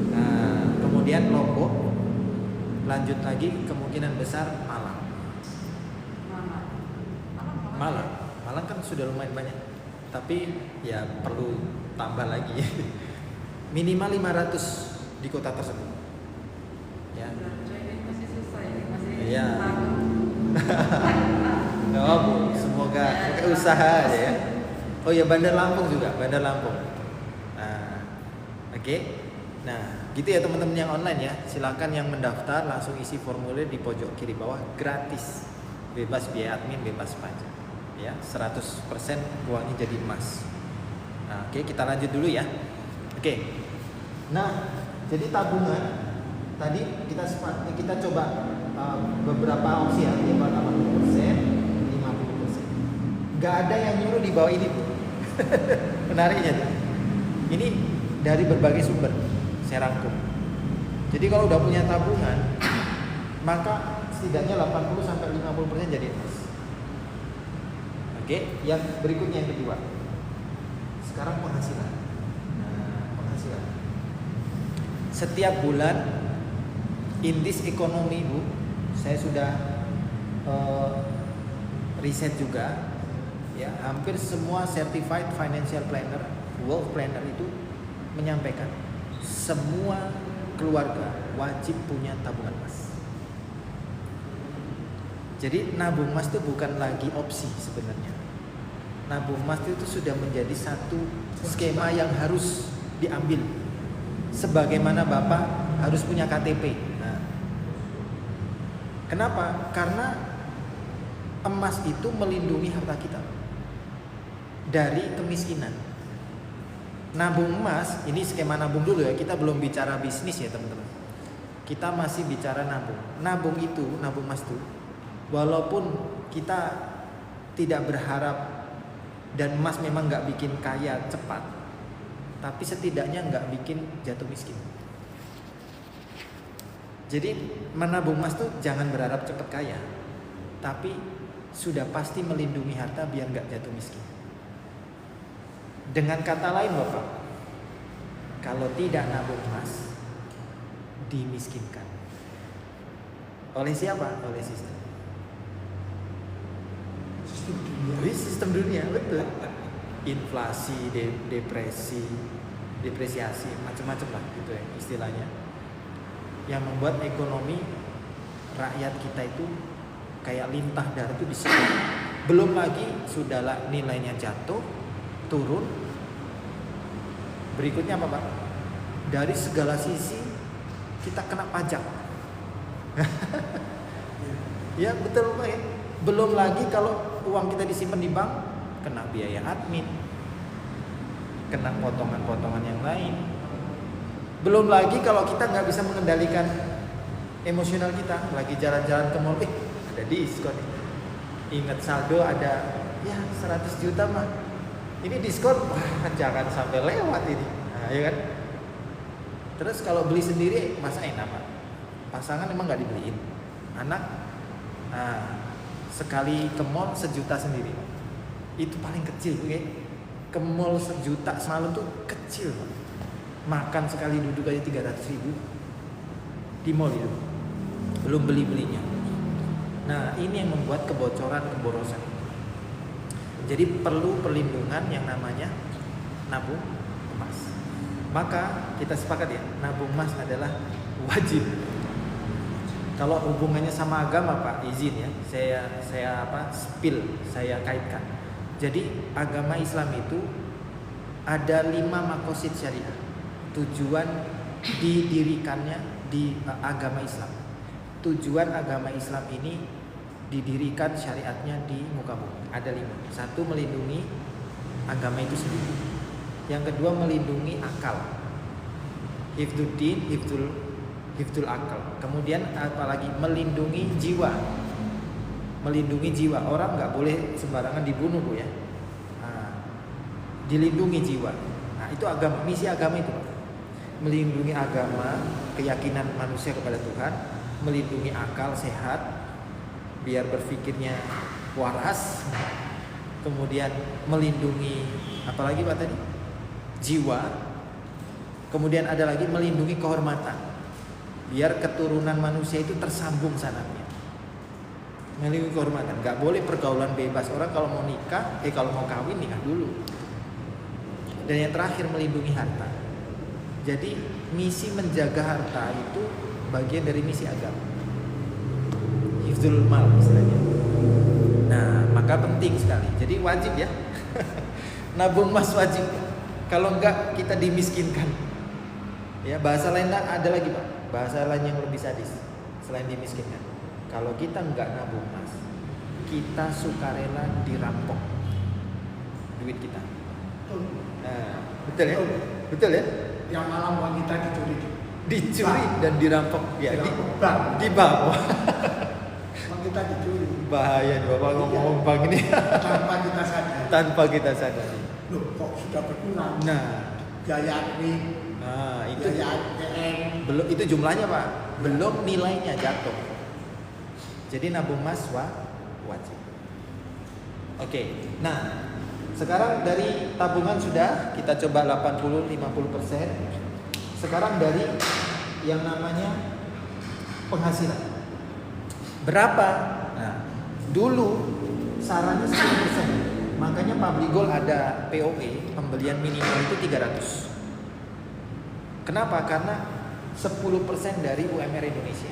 nah, kemudian Lombok, lanjut lagi kemungkinan besar Malang. Malang kan sudah lumayan banyak, tapi ya perlu tambah lagi. Minimal 500 di kota tersebut. Ya. Iya. Oh, Bu, semoga usaha aja ya. Oh ya, Bandar Lampung juga, Bandar Lampung. Nah, oke. Nah, gitu ya teman-teman yang online ya. Silakan yang mendaftar langsung isi formulir di pojok kiri bawah, gratis. Bebas biaya admin, bebas pajak. Ya, 100% uangnya jadi emas. Nah, oke, kita lanjut dulu ya. Oke. Nah, jadi tabungan tadi kita coba beberapa opsi ya, 80%, 50%. Gak ada yang nyuruh di bawah ini, Bu. Menariknya tuh. Ini dari berbagai sumber saya rangkum. Jadi kalau udah punya tabungan, maka setidaknya 80-50% jadi emas. Oke, yang berikutnya yang kedua. Sekarang penghasilan. Nah, penghasilan. Setiap bulan indeks ekonomi, Bu, saya sudah riset juga. Ya, hampir semua certified financial planner, wealth planner itu menyampaikan semua keluarga wajib punya tabungan emas. Jadi nabung emas itu bukan lagi opsi sebenarnya. Nabung emas itu sudah menjadi satu skema yang harus diambil. Sebagaimana Bapak harus punya KTP. Nah, kenapa? Karena emas itu melindungi harta kita dari kemiskinan. Nabung emas, ini skema nabung dulu ya, kita belum bicara bisnis ya teman-teman. kita masih bicara nabung. Nabung emas itu, walaupun kita tidak berharap dan emas memang nggak bikin kaya cepat, tapi setidaknya nggak bikin jatuh miskin. Jadi menabung emas tuh jangan berharap cepat kaya, tapi sudah pasti melindungi harta biar nggak jatuh miskin. Dengan kata lain Bapak, kalau tidak nabung emas, dimiskinkan. Oleh siapa? Oleh sistem. Sistem dunia, betul. Inflasi, depresiasi, macam-macam lah gitu ya istilahnya. Yang membuat ekonomi rakyat kita itu kayak lintah darat itu disebut. Belum lagi sudahlah nilainya jatuh, turun. Berikutnya apa Pak? Dari segala sisi kita kena pajak. Ya betul Pak ya. Belum lagi kalau uang kita disimpan di bank, kena biaya admin, kena potongan-potongan yang lain. Belum lagi kalau kita nggak bisa mengendalikan emosional kita, lagi jalan-jalan ke mall, ada diskon. Ingat saldo ada ya 100 juta mah. Ini diskon, wah jangan sampai lewat ini. Nah, ya kan? Terus kalau beli sendiri masa enak Pak? Pasangan emang nggak dibeliin. Anak sekali ke mall 1 juta sendiri. Itu paling kecil, oke? Ke mall 1 juta semalam tuh kecil Pak. Makan sekali duduk aja 300.000 di mall itu. Belum beli-belinya. Nah, ini yang membuat kebocoran. Jadi perlu perlindungan yang namanya nabung emas. Maka kita sepakat ya, nabung emas adalah wajib. Kalau hubungannya sama agama Pak, izin ya, saya kaitkan. Jadi agama Islam itu ada 5 makosid syariah. Tujuan didirikannya di agama Islam. Tujuan agama Islam ini didirikan syariatnya di muka bumi. Ada 5. 1, melindungi agama itu sendiri. Yang kedua, melindungi akal. Hifdzuddin, hifdzul akal. Kemudian apalagi melindungi jiwa. Melindungi jiwa. Orang nggak boleh sembarangan dibunuh Bu ya. Dilindungi jiwa. Nah, itu agama, misi agama itu. Melindungi agama, keyakinan manusia kepada Tuhan, melindungi akal sehat biar berpikirnya waras, kemudian melindungi apalagi Pak tadi? Jiwa. Kemudian ada lagi melindungi kehormatan. Biar keturunan manusia itu tersambung sanatnya. Melindungi kehormatan, nggak boleh pergaulan bebas. Orang kalau mau nikah, kalau mau kawin nikah dulu. Dan yang terakhir melindungi harta. Jadi misi menjaga harta itu bagian dari misi agama. Hifdzul mal istilahnya. Nah, maka penting sekali. Jadi wajib ya. Nabung emas wajib. Kalau enggak kita dimiskinkan. Ya, bahasa lain ada lagi Pak. Bahasa lain yang lebih sadis selain dimiskinkan. Kalau kita enggak nabung emas, kita sukarela dirampok duit kita. Nah, betul ya? Betul ya? Yang malam uang kita dicuri dan dirampok ya di bawah. Uang kita dicuri. Bahaya nih Bapak ngomong bank ini. Tanpa kita sadari. sadari. Loh, kok sudah berkurang? Nah, Gaya admin, itu gaya ATM. belum, itu jumlahnya Pak, belum nilainya jatuh. Jadi nabung emas wajib. Oke. Nah, sekarang dari tabungan sudah kita coba 80-50%. Sekarang dari yang namanya penghasilan. Berapa? Nah, dulu sarannya 10%. Makanya Public Gold ada POE, pembelian minimal itu 300. Kenapa? Karena 10% dari UMR Indonesia.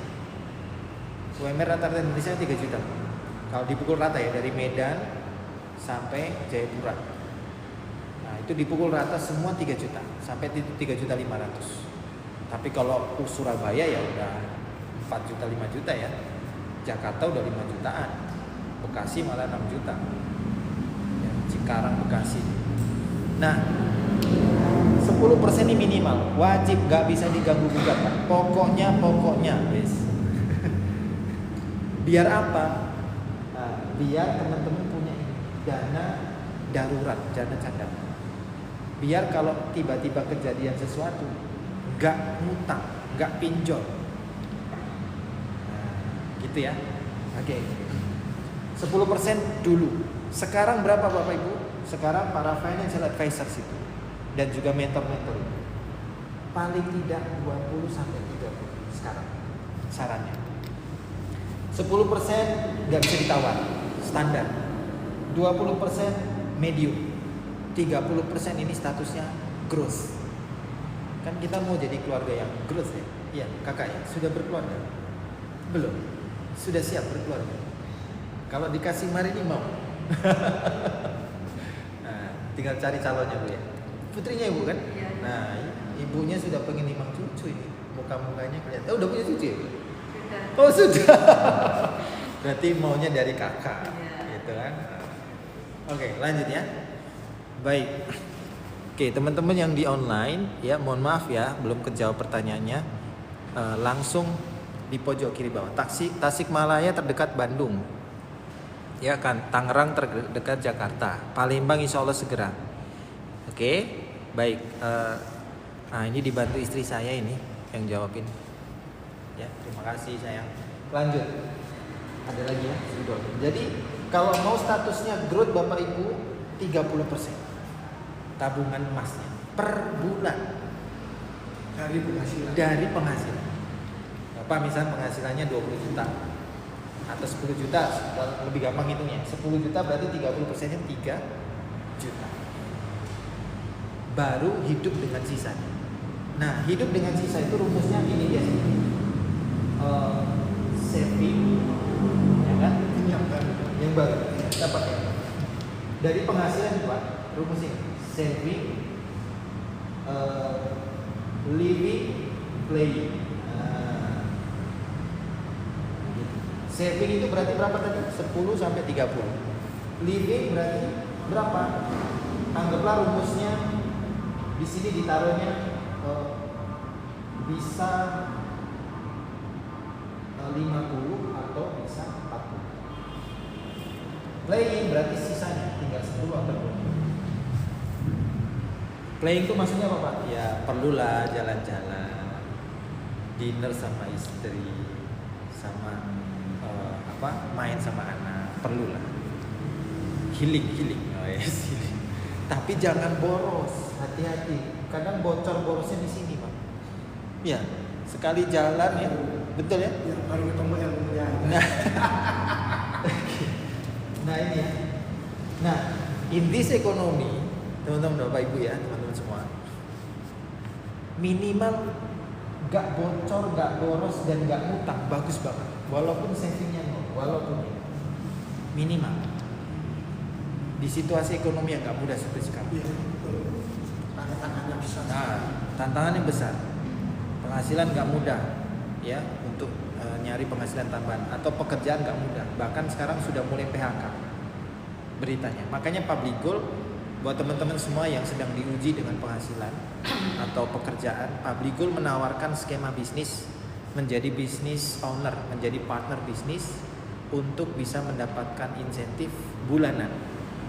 UMR rata-rata Indonesia 3 juta. Kalau dipukul rata ya, dari Medan sampai Jayapura. Nah, itu dipukul rata semua 3 juta sampai 3.500.000. Tapi kalau Surabaya ya udah 4 juta 5 juta ya. Jakarta udah 5 jutaan. Bekasi malah 6 juta. Ya, Cikarang, Bekasi. Nah, 10% 10% ini minimal, wajib, nggak bisa diganggu gugat, Pak. Pokoknya, yes. Biar apa? Nah, biar teman-teman punya dana darurat, dana cadangan. Biar kalau tiba-tiba kejadian sesuatu, nggak ngutang, nggak pinjol. Nah, gitu ya. Oke. 10% dulu. Sekarang berapa Bapak Ibu? Sekarang para financial advisors itu dan juga mentor-mentor itu paling tidak 20 sampai 30 sekarang sarannya. 10% nggak bisa ditawar, standar. 20% medium. 30% ini statusnya growth. Kan kita mau jadi keluarga yang growth ya. Iya, kakak ya, sudah berkeluarga? Belum. Sudah siap berkeluarga. Kalau dikasih mari ini mau. Nah, tinggal cari calonnya Bu ya. Putrinya Ibu kan? Iya. Nah, ibunya sudah pengen 5 cucu ini. Muka-mukanya kelihatan. Udah punya cucu ya? Sudah. Oh sudah. Berarti maunya dari kakak, gitu kan? Oke, lanjut ya. Baik. Oke, teman-teman yang di online ya, mohon maaf ya, belum kejawab pertanyaannya. Langsung di pojok kiri bawah. Tasikmalaya terdekat Bandung. Ya kan, Tangerang terdekat Jakarta. Palembang insya Allah segera. Oke, baik. Nah ini dibantu istri saya ini yang jawabin. Ya, terima kasih sayang. Lanjut. Ada lagi ya? Sudah. Jadi kalau mau statusnya growth Bapak Ibu 30% tabungan emasnya per bulan dari penghasilan. Bapak misalnya penghasilannya 20 juta atau 10 juta, lebih gampang hitungnya. 10 juta berarti 30%-nya 3 juta. Baru hidup dengan sisanya. Nah, hidup dengan sisa itu rumusnya ini dia sih. Saving, ya kan? Yang baru. Dapat ya? Dari penghasilan Pak, rumusnya saving, living, playing. Saving itu berarti berapa tadi? 10 sampai 30. Living berarti berapa? Anggaplah rumusnya di sini ditaruhnya bisa 50 atau bisa 40. Playing berarti sisanya tinggal 10 atau 20. Playing itu maksudnya apa Pak? Ya perlulah jalan-jalan, dinner sama istri, sama main sama anak, perlulah. Healing. Oh yes, healing. Tapi jangan boros, hati-hati. Kadang bocor borosnya di sini Pak. Ya, sekali jalan ya, betul ya? Ya, baru ketemu yang punya. Nah ini ya. Nah, in this economy, teman-teman Bapak Ibu ya, teman-teman semua, minimal gak bocor, gak boros dan gak ngutang, bagus banget. Walaupun savingnya nol, walaupun minimal. Di situasi ekonomi yang gak mudah seperti sekarang. Iya, betul. Tantangannya besar. Nah, tantangannya besar. Penghasilan gak mudah, ya, untuk nyari penghasilan tambahan atau pekerjaan gak mudah. Bahkan sekarang sudah mulai PHK beritanya. Makanya Public Goal buat teman-teman semua yang sedang diuji dengan penghasilan atau pekerjaan, Public Goal menawarkan skema bisnis menjadi business owner, menjadi partner bisnis untuk bisa mendapatkan insentif bulanan,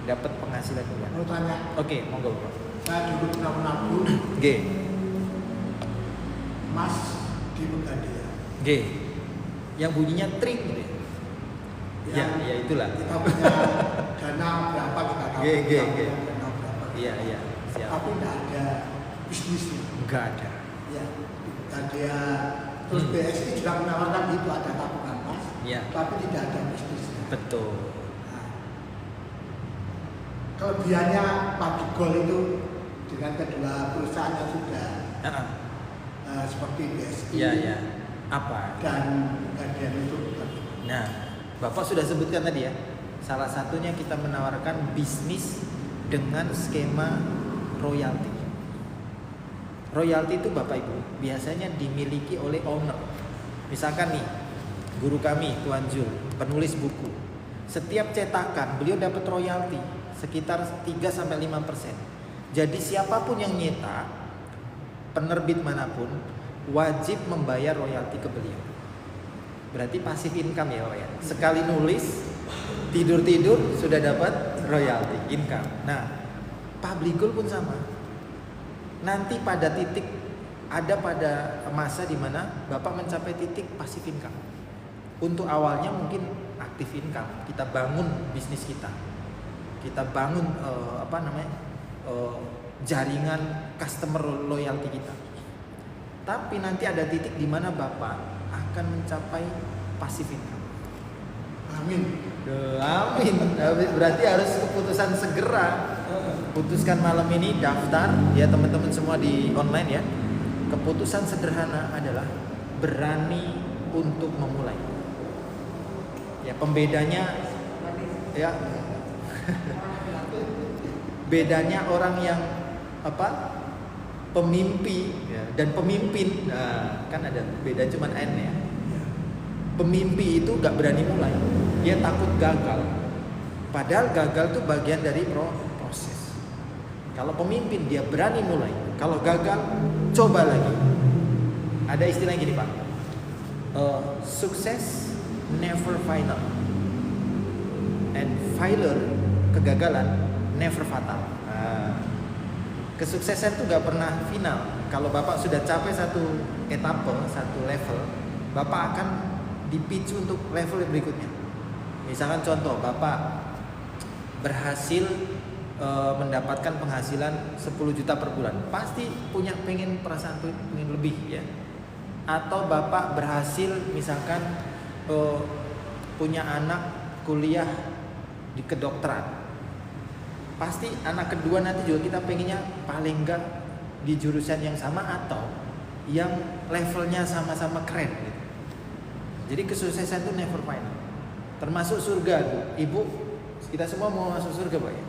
dapat penghasilan bulanan. Mau tanya, Oke, monggo Pak. saya dulu pernah menabung G. emas di Pegadaian. G. Yang bunyinya tring gitu ya. Ya, ya itulah. Kita punya dana berapa kita tahu. G. Kita punya dana berapa. Iya, siap. Tapi tidak ada bisnisnya. Enggak ada. Ya, Pegadaian. Terus BSI juga menawarkan itu ada tabungan emas, Iya. tapi tidak ada bisnisnya. Betul. Nah, kelebihannya Public Goal itu dengan kedua perusahaan yang sudah seperti BSI Iya. Apa? dan Pegadaian itu bagaimana? Nah, Bapak sudah sebutkan tadi ya. Salah satunya kita menawarkan bisnis dengan skema royalti. Royalti itu Bapak Ibu biasanya dimiliki oleh owner. Misalkan nih, guru kami Tuan Jul, penulis buku. Setiap cetakan beliau dapat royalti sekitar 3-5%. Jadi siapapun yang nyetak penerbit manapun wajib membayar royalti ke beliau. Berarti pasif income ya Pak ya. Sekali nulis, tidur-tidur sudah dapat royalti income. Nah, Public Goal pun sama. Nanti pada titik ada pada masa di mana Bapak mencapai titik pasif income. Untuk awalnya mungkin aktif income, kita bangun bisnis kita. Kita bangun jaringan customer loyalty kita. Tapi nanti ada titik di mana Bapak akan mencapai passive income. Amin. Amin. Berarti harus keputusan segera. Putuskan malam ini, daftar ya teman-teman semua di online ya. Keputusan sederhana adalah berani untuk memulai. Ya pembedanya ya. Bedanya orang yang pemimpi dan pemimpin, nah, kan ada beda cuman N ya. Pemimpi itu gak berani mulai, dia takut gagal. Padahal gagal itu bagian dari proses. Kalau pemimpin dia berani mulai, kalau gagal coba lagi. Ada istilah gini Pak, sukses never final, and failure kegagalan never fatal. Nah, kesuksesan itu gak pernah final. Kalau Bapak sudah capai satu etape, satu level, Bapak akan dipicu untuk level berikutnya. Misalkan contoh, Bapak berhasil mendapatkan penghasilan 10 juta per bulan, pasti pengen perasaan pengen lebih ya. Atau Bapak berhasil misalkan punya anak kuliah di kedokteran, pasti anak kedua nanti juga kita pengennya paling enggak di jurusan yang sama atau yang levelnya sama-sama keren gitu. Jadi kesuksesan itu never final. Termasuk surga Bu. Ibu, kita semua mau masuk surga Pak ya?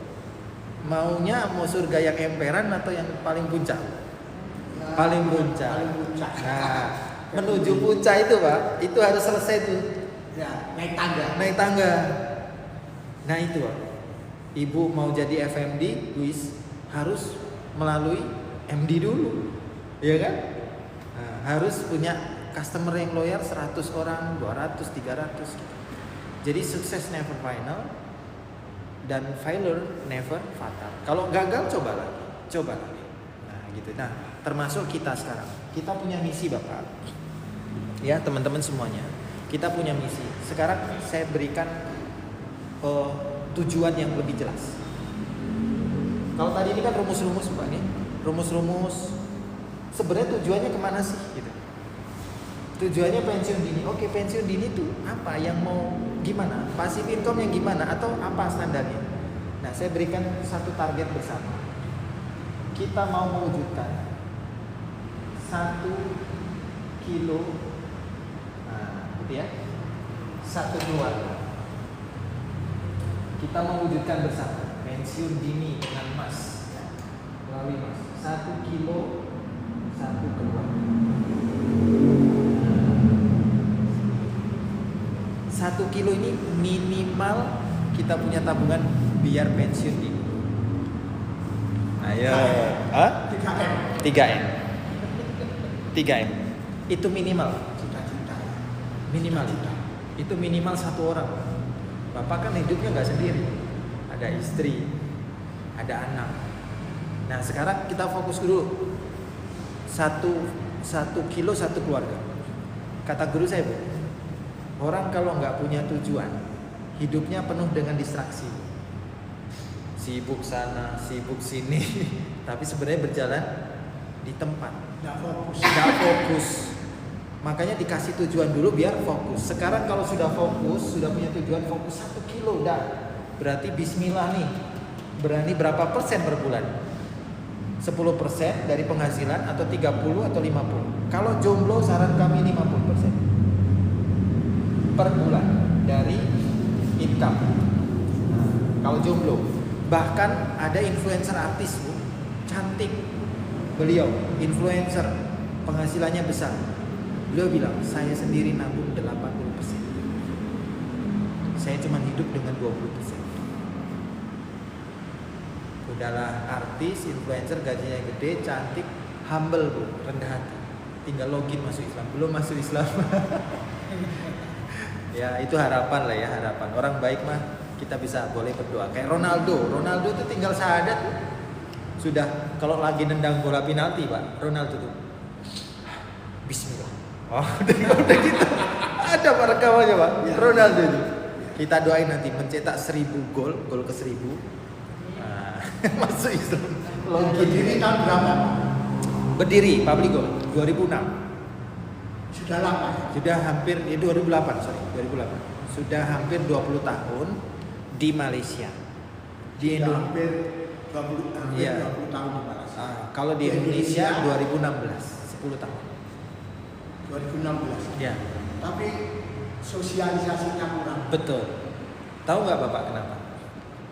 Maunya mau surga yang emperan atau yang paling puncak? Ya, paling puncak. Paling puncak. Nah, menuju puncak itu Pak, itu harus selesai tuh. Ya, naik tangga. Naik tangga. Nah itu Pak. Ibu mau jadi FMD, Luis harus melalui MD dulu, ya kan? Nah, harus punya customer yang loyal 100 orang, 200, 300. Jadi sukses never final dan failure never fatal. Kalau gagal coba lagi. Nah gitu. Nah termasuk kita sekarang, kita punya misi Bapak. Ya teman-teman semuanya, kita punya misi. Sekarang saya berikan tujuan yang lebih jelas. Kalau tadi ini kan rumus-rumus Pak nih, rumus-rumus. Sebenarnya tujuannya kemana sih? Gitu. Tujuannya pensiun dini. Oke, pensiun dini itu apa? Yang mau gimana? Passive income yang gimana? Atau apa standarnya? Nah, saya berikan satu target bersama. Kita mau mewujudkan 1 kilo, nah, gitu ya, 1 keluarga. Kita mewujudkan bersama pensiun dini dengan Mas, melalui Mas 1 kilo 1 keluarga. 1 kilo ini minimal kita punya tabungan biar pensiun dini. Ayo, 3M. 3M. 3M. Itu minimal. Cita-cita. Minimal itu. Itu minimal 1 orang. Bapak kan hidupnya nggak sendiri, ada istri, ada anak. Nah sekarang kita fokus dulu 1 kilo 1 keluarga. Kata guru saya Bu, orang kalau nggak punya tujuan, hidupnya penuh dengan distraksi, sibuk sana, sibuk sini, tapi sebenarnya berjalan di tempat, nggak fokus. Makanya dikasih tujuan dulu biar fokus. Sekarang kalau sudah fokus, sudah punya tujuan, fokus 1 kilo dah. Berarti bismillah nih. Berani berapa persen per bulan? 10% dari penghasilan atau 30 atau 50. Kalau jomblo saran kami 50% per bulan dari income. Nah, kalau jomblo, bahkan ada influencer artis Bu, cantik. Beliau influencer, penghasilannya besar. Beliau bilang, saya sendiri nabung 80%. Saya cuma hidup dengan 20%. Udahlah artis, influencer, gajinya gede, cantik, humble Bu, rendah hati. Tinggal login masuk Islam, belum masuk Islam. Ya itu harapan lah ya, harapan. Orang baik mah kita bisa boleh berdoa. Kayak Ronaldo itu tinggal syahadat sudah, kalau lagi nendang bola penalti Pak, Ronaldo tuh Bismillah. Oh, udah gitu. Ada para kawannya Pak, ya. Ronaldo itu. Kita doain nanti mencetak 1000 gol ke 1000. Nah, masuk Islam. Berdiri tahun berapa? Berdiri Public Goal 2006. Sudah lama ya? Sudah hampir 2008. Sudah hampir 20 tahun di Malaysia. Di Indonesia hampir 20 iya. 20 tahun di Malaysia. Kalau di Indonesia 2016, 10 tahun. 2016. Ya. Tapi sosialisasinya kurang. Betul. Tahu nggak Bapak kenapa?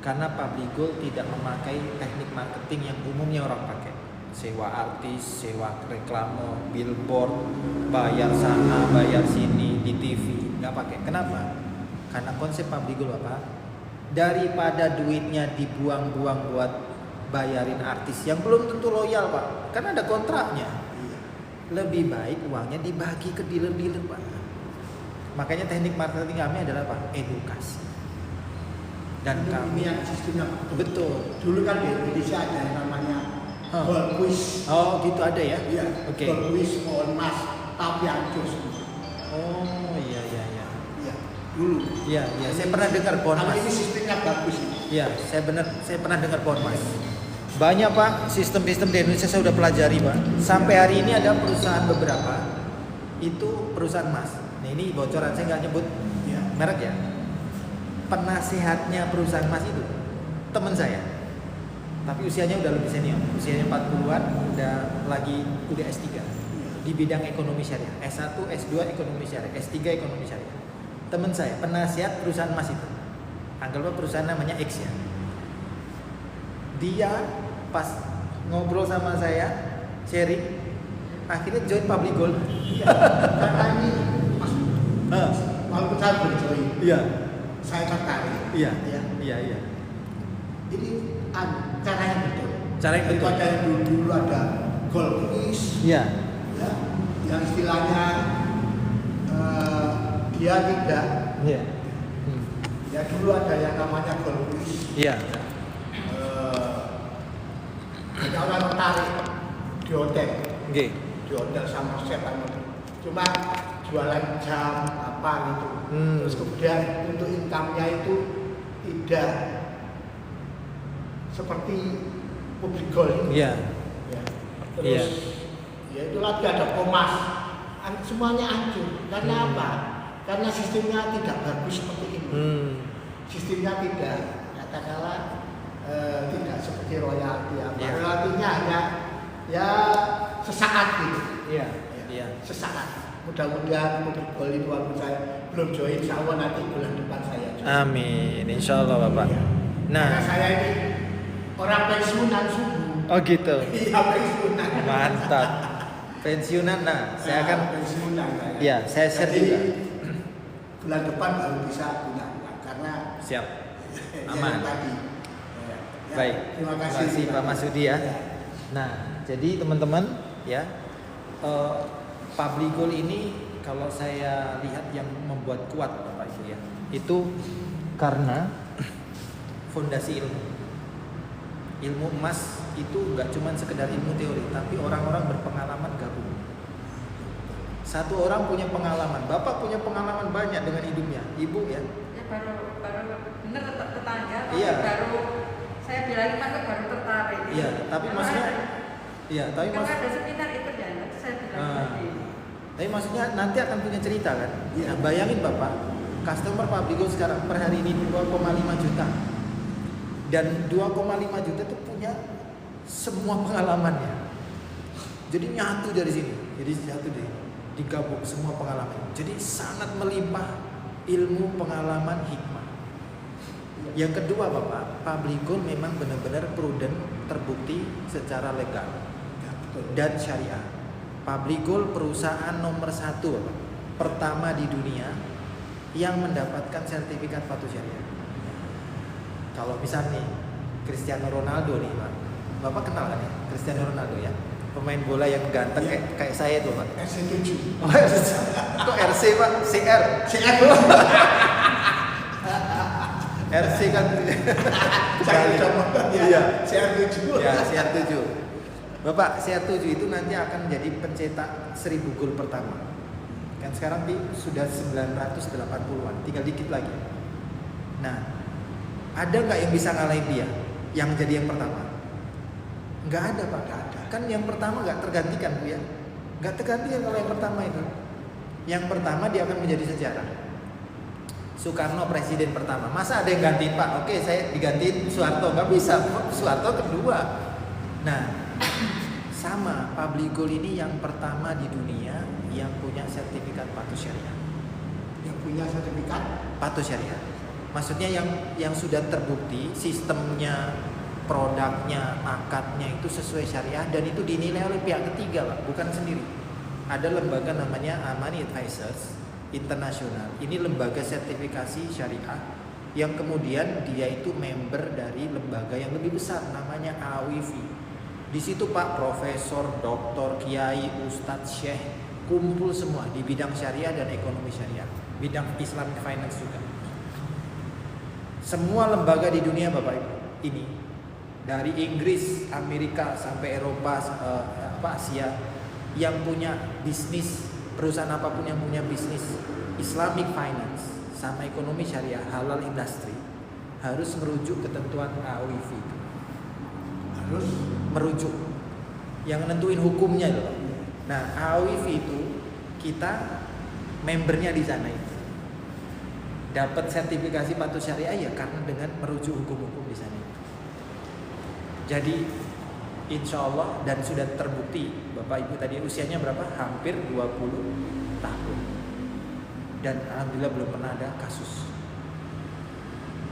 Karena Public Goal tidak memakai teknik marketing yang umumnya orang pakai. Sewa artis, sewa reklame, billboard, bayar sana, bayar sini di TV, nggak pakai. Kenapa? Karena konsep Public Goal Bapak, daripada duitnya dibuang-buang buat bayarin artis yang belum tentu loyal Pak, kan ada kontraknya. Lebih baik uangnya dibagi ke dealer-dealer Pak. Makanya teknik marketing kami adalah apa? Edukasi. Dan kami yang sistemnya betul. Dulu kan di Indonesia ada yang namanya Gold Quiz. Oh gitu ada ya? Iya. Oke. Gold Quiz pohon emas tapi hancur. Oh iya. Iya. Dulu. Iya. Saya pernah dengar pohon Kalau emas. ini sistemnya bagus. Iya, saya pernah dengar pohon emas. Banyak Pak, sistem-sistem di Indonesia saya udah pelajari Pak. Sampai hari ini ada perusahaan beberapa itu perusahaan emas. Nah ini bocoran, saya nggak nyebut merek ya. Penasehatnya perusahaan emas itu teman saya, tapi usianya udah lebih senior, usianya 40-an, udah S3 di bidang ekonomi syariah, S1, S2 ekonomi syariah, S3 ekonomi syariah. Teman saya, penasihat perusahaan emas itu, anggaplah perusahaan namanya X ya. Dia pas ngobrol sama saya, sharing, akhirnya join Public Goal. Karena ini Mas, walaupun saya berjoin, saya tertarik. Iya. Ini cara yang betul. Cara yang betul. Daripada yang dulu ada Gold Quiz. Iya. Ya, yang istilahnya dia tidak. Iya. Ya dulu ada yang namanya Gold Quiz. Iya. Ada orang tertarik di hotel. Oke. Di hotel sama setan itu. Cuma jualan jam apa gitu. Terus kemudian untuk income-nya itu tidak seperti Public Goal. Iya. Ya. Terus ya itu lagi ada Komas. Semuanya hancur. Karena apa? Karena sistemnya tidak bagus seperti ini. Sistemnya tidak katakanlah tidak seperti royalti. Royaltinya hanya ya sesaat gitu. Iya. Sesaat. Mudah-mudahan Public Goal itu walaupun saya belum join, insya Allah nanti bulan depan saya join. Amin, insya Allah Bapak. Karena saya ini orang pensiunan subuh. Oh gitu. Iya pensiunan. Mantap. Pensiunan, saya akan pensiunan. Iya, saya share juga. Bulan depan baru bisa punya uang karena siap. Aman. Tadi. Baik. Terima kasih Pak Masudi ya. Nah, jadi teman-teman ya. Public Goal ini kalau saya lihat yang membuat kuat Bapak Ibu ya, itu karena fondasi ilmu emas itu nggak cuma sekedar ilmu teori, tapi orang-orang berpengalaman gabung. Satu orang punya pengalaman, Bapak punya pengalaman banyak dengan hidupnya, Ibu ya. Ya baru bener tetangga, Iya. baru saya bilang kan baru tertarik. Iya, tapi maksudnya, tapi karena ada seminar itu ya, saya bilang tadi. Tapi maksudnya nanti akan punya cerita kan? Nah, bayangin Bapak, customer Public Goal sekarang per hari ini 2,5 juta. Dan 2,5 juta itu punya semua pengalamannya. Jadi nyatu dari sini. Jadi nyatu dari digabung semua pengalaman. Jadi sangat melimpah ilmu, pengalaman, hikmah. Yang kedua Bapak, Public Goal memang benar-benar prudent, terbukti secara legal dan syariah. Public Goal perusahaan nomor 1 Bapak, pertama di dunia yang mendapatkan sertifikat patuh syariah. Kalau misalnya nih Cristiano Ronaldo nih Pak, Bapak kenal kan ya Cristiano Ronaldo ya? Pemain bola yang ganteng Iya. kayak saya tuh, Pak. RC7. Oh, kok RC, Pak? CR. RC kan. Saya udah mau. Iya. CR7. Ya, CR7. Bapak, CR7 itu nanti akan menjadi pencetak 1000 gol pertama. Kan sekarang sudah 980-an, tinggal dikit lagi. Nah, ada nggak yang bisa ngalahin dia? Yang jadi yang pertama? Nggak ada, Pak. Nggak ada. Kan yang pertama nggak tergantikan, Bu ya. Nggak tergantikan kalau yang pertama itu. Yang pertama dia akan menjadi sejarah. Soekarno presiden pertama. Masa ada yang gantiin, Pak? Oke, saya digantiin Soeharto. Nggak bisa. Soeharto kedua. Nah, sama Public Gold ini yang pertama di dunia yang punya sertifikat patuh syariah. Yang punya sertifikat Patuh syariah. Maksudnya yang sudah terbukti sistemnya, produknya, akadnya itu sesuai syariah dan itu dinilai oleh pihak ketiga, Pak, bukan sendiri. Ada lembaga namanya Amani Advisors Internasional. Ini lembaga sertifikasi syariah yang kemudian dia itu member dari lembaga yang lebih besar namanya AWIV. Di situ, Pak, profesor, doktor, kiai, ustadz, syekh kumpul semua di bidang syariah dan ekonomi syariah, bidang Islamic finance juga. Semua lembaga di dunia, Bapak Ibu, ini dari Inggris, Amerika sampai Eropa, Asia yang punya bisnis, perusahaan apapun yang punya bisnis Islamic finance sama ekonomi syariah, halal industri, harus merujuk ketentuan AWIV. harus Merujuk yang nentuin hukumnya loh. Nah, AWIV itu kita membernya di sana itu. Dapat sertifikasi patuh syariah ya karena dengan merujuk hukum-hukum di sana itu. Jadi insya Allah dan sudah terbukti Bapak Ibu tadi usianya berapa? Hampir 20 tahun. Dan alhamdulillah belum pernah ada kasus.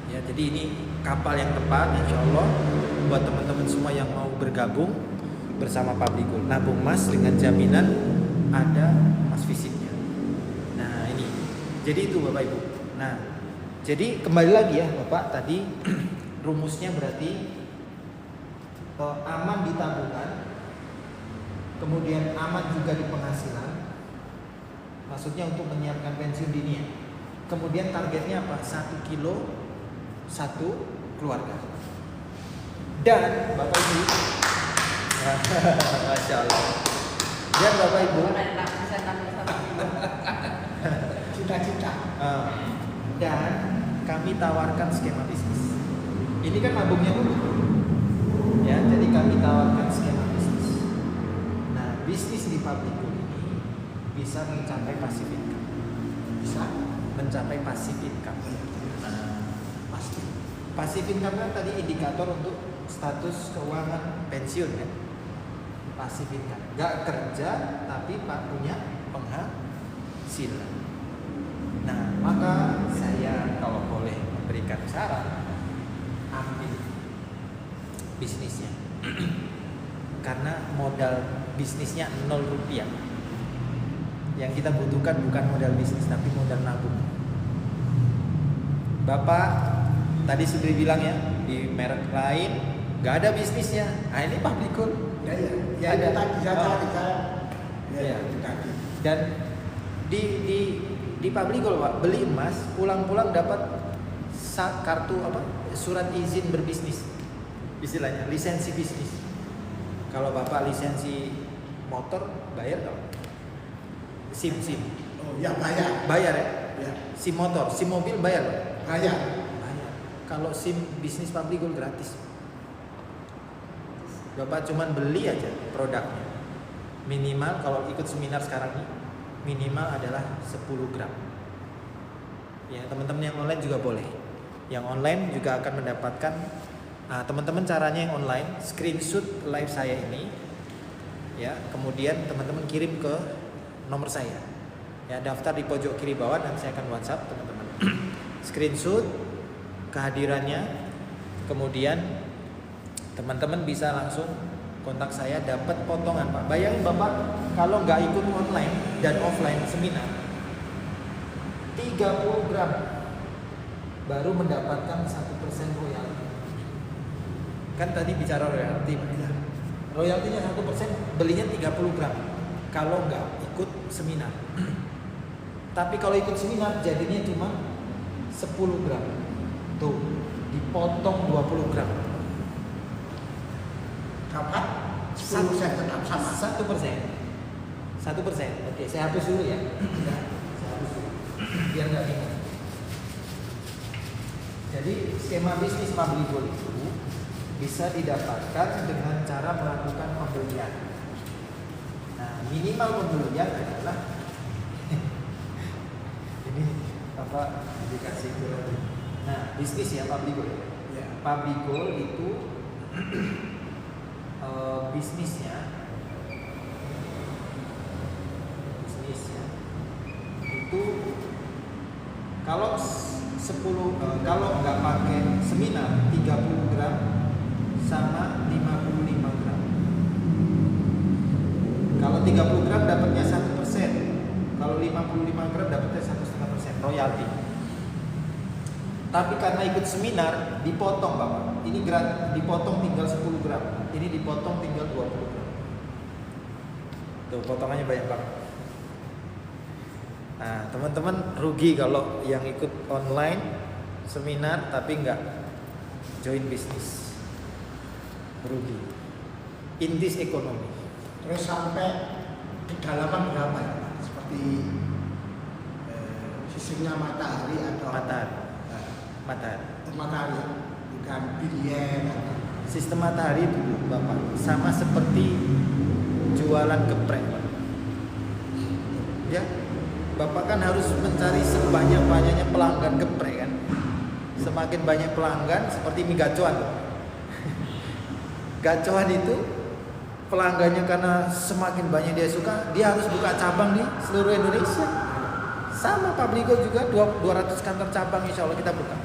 Ya, jadi ini kapal yang tepat insya Allah buat teman-teman semua yang mau bergabung bersama Public Gold. Nabung emas dengan jaminan ada emas fisiknya. Nah ini, jadi itu Bapak Ibu. Nah, jadi kembali lagi ya Bapak tadi rumusnya berarti aman di tabungan, kemudian aman juga di penghasilan. Maksudnya untuk menyiapkan pensiun dini ya. Kemudian targetnya apa? 1 kilo 1 keluarga. Dan Bapak Ibu, Masya Allah. Dan Bapak Ibu, bisa nambah 1 kilo. cita-cita. dan kami tawarkan skema bisnis. Ini kan nabungnya dulu, ya. Jadi kami tawarkan skema bisnis. Nah, bisnis di Public Gold ini bisa mencapai passive income. Bisa mencapai passive income. Nah, pasti. Passive income kan tadi indikator untuk status keuangan pensiun kan. Passive income. Gak kerja tapi Pak punya penghasilan. Nah, maka saya kalau boleh memberikan saran, ambil bisnisnya. Karena modal bisnisnya 0 rupiah. Yang kita butuhkan bukan modal bisnis tapi modal nabung. Bapak tadi sudah bilang ya, di merek lain nggak ada bisnisnya. Nah, ini Public Gold. Ya Ada. itu tadi saya cari Ya. itu tadi. Dan di Public Gold, Pak, beli emas pulang-pulang dapat kartu apa? Surat izin berbisnis. Istilahnya lisensi bisnis. Kalau Bapak lisensi motor bayar nggak? SIM. Oh ya bayar. Bayar ya? Ya SIM motor, SIM mobil bayar nggak? bayar. Bayar. Kalau SIM bisnis Public Gold gratis. Bapak cuman beli aja produknya. Minimal kalau ikut seminar sekarang ini minimal adalah 10 gram. Ya, teman-teman yang online juga boleh. Yang online juga akan mendapatkan teman-teman caranya yang online screenshot live saya ini. Ya, kemudian teman-teman kirim ke nomor saya. Ya, daftar di pojok kiri bawah dan saya akan WhatsApp teman-teman. Screenshot kehadirannya. Kemudian teman-teman bisa langsung kontak saya dapat potongan, Pak. Bayangin Bapak kalau nggak ikut online dan offline seminar 30 gram baru mendapatkan 1% royalti. Kan tadi bicara royalti, Pak. Royaltinya 1%, belinya 30 gram. Kalau nggak ikut seminar. Tapi kalau ikut seminar jadinya cuma 10 gram. Tuh, dipotong 20 gram. Dapat 10% tetap sama. 1%. 1%. Oke, saya hapus dulu ya. Ya, saya hapus dulu. Biar nggak bingung. Jadi skema bisnis Publigo itu bisa didapatkan dengan cara melakukan pembelian. Nah, minimal pembelian adalah ini apa dikasih itu. Nah, bisnis ya Publigo ya. Ya. Publigo itu bisnisnya itu kalau 10 kalau nggak pakai seminar 30 gram sama 55 gram. Kalau 30 gram dapatnya 1%. Kalau 55 gram dapatnya 1,5% royalti. Tapi karena ikut seminar dipotong Bapak. Ini dipotong tinggal 10 gram. Ini dipotong tinggal 20 gram. Tuh potongannya banyak banget. Nah, teman-teman rugi kalau yang ikut online seminar tapi nggak join bisnis. Rugi. In this economy. Terus sampai kedalaman berapa ya? Seperti sistemnya matahari atau matahari bukan billion atau sistem matahari itu Bapak sama seperti jualan geprek Pak. Ya, Bapak kan harus mencari sebanyak-banyaknya pelanggan geprek kan. Semakin banyak pelanggan seperti mie gacoan. Gacoan itu pelanggannya karena semakin banyak dia suka, dia harus buka cabang di seluruh Indonesia. Sama Publigo juga 200 kantor cabang insya Allah kita buka.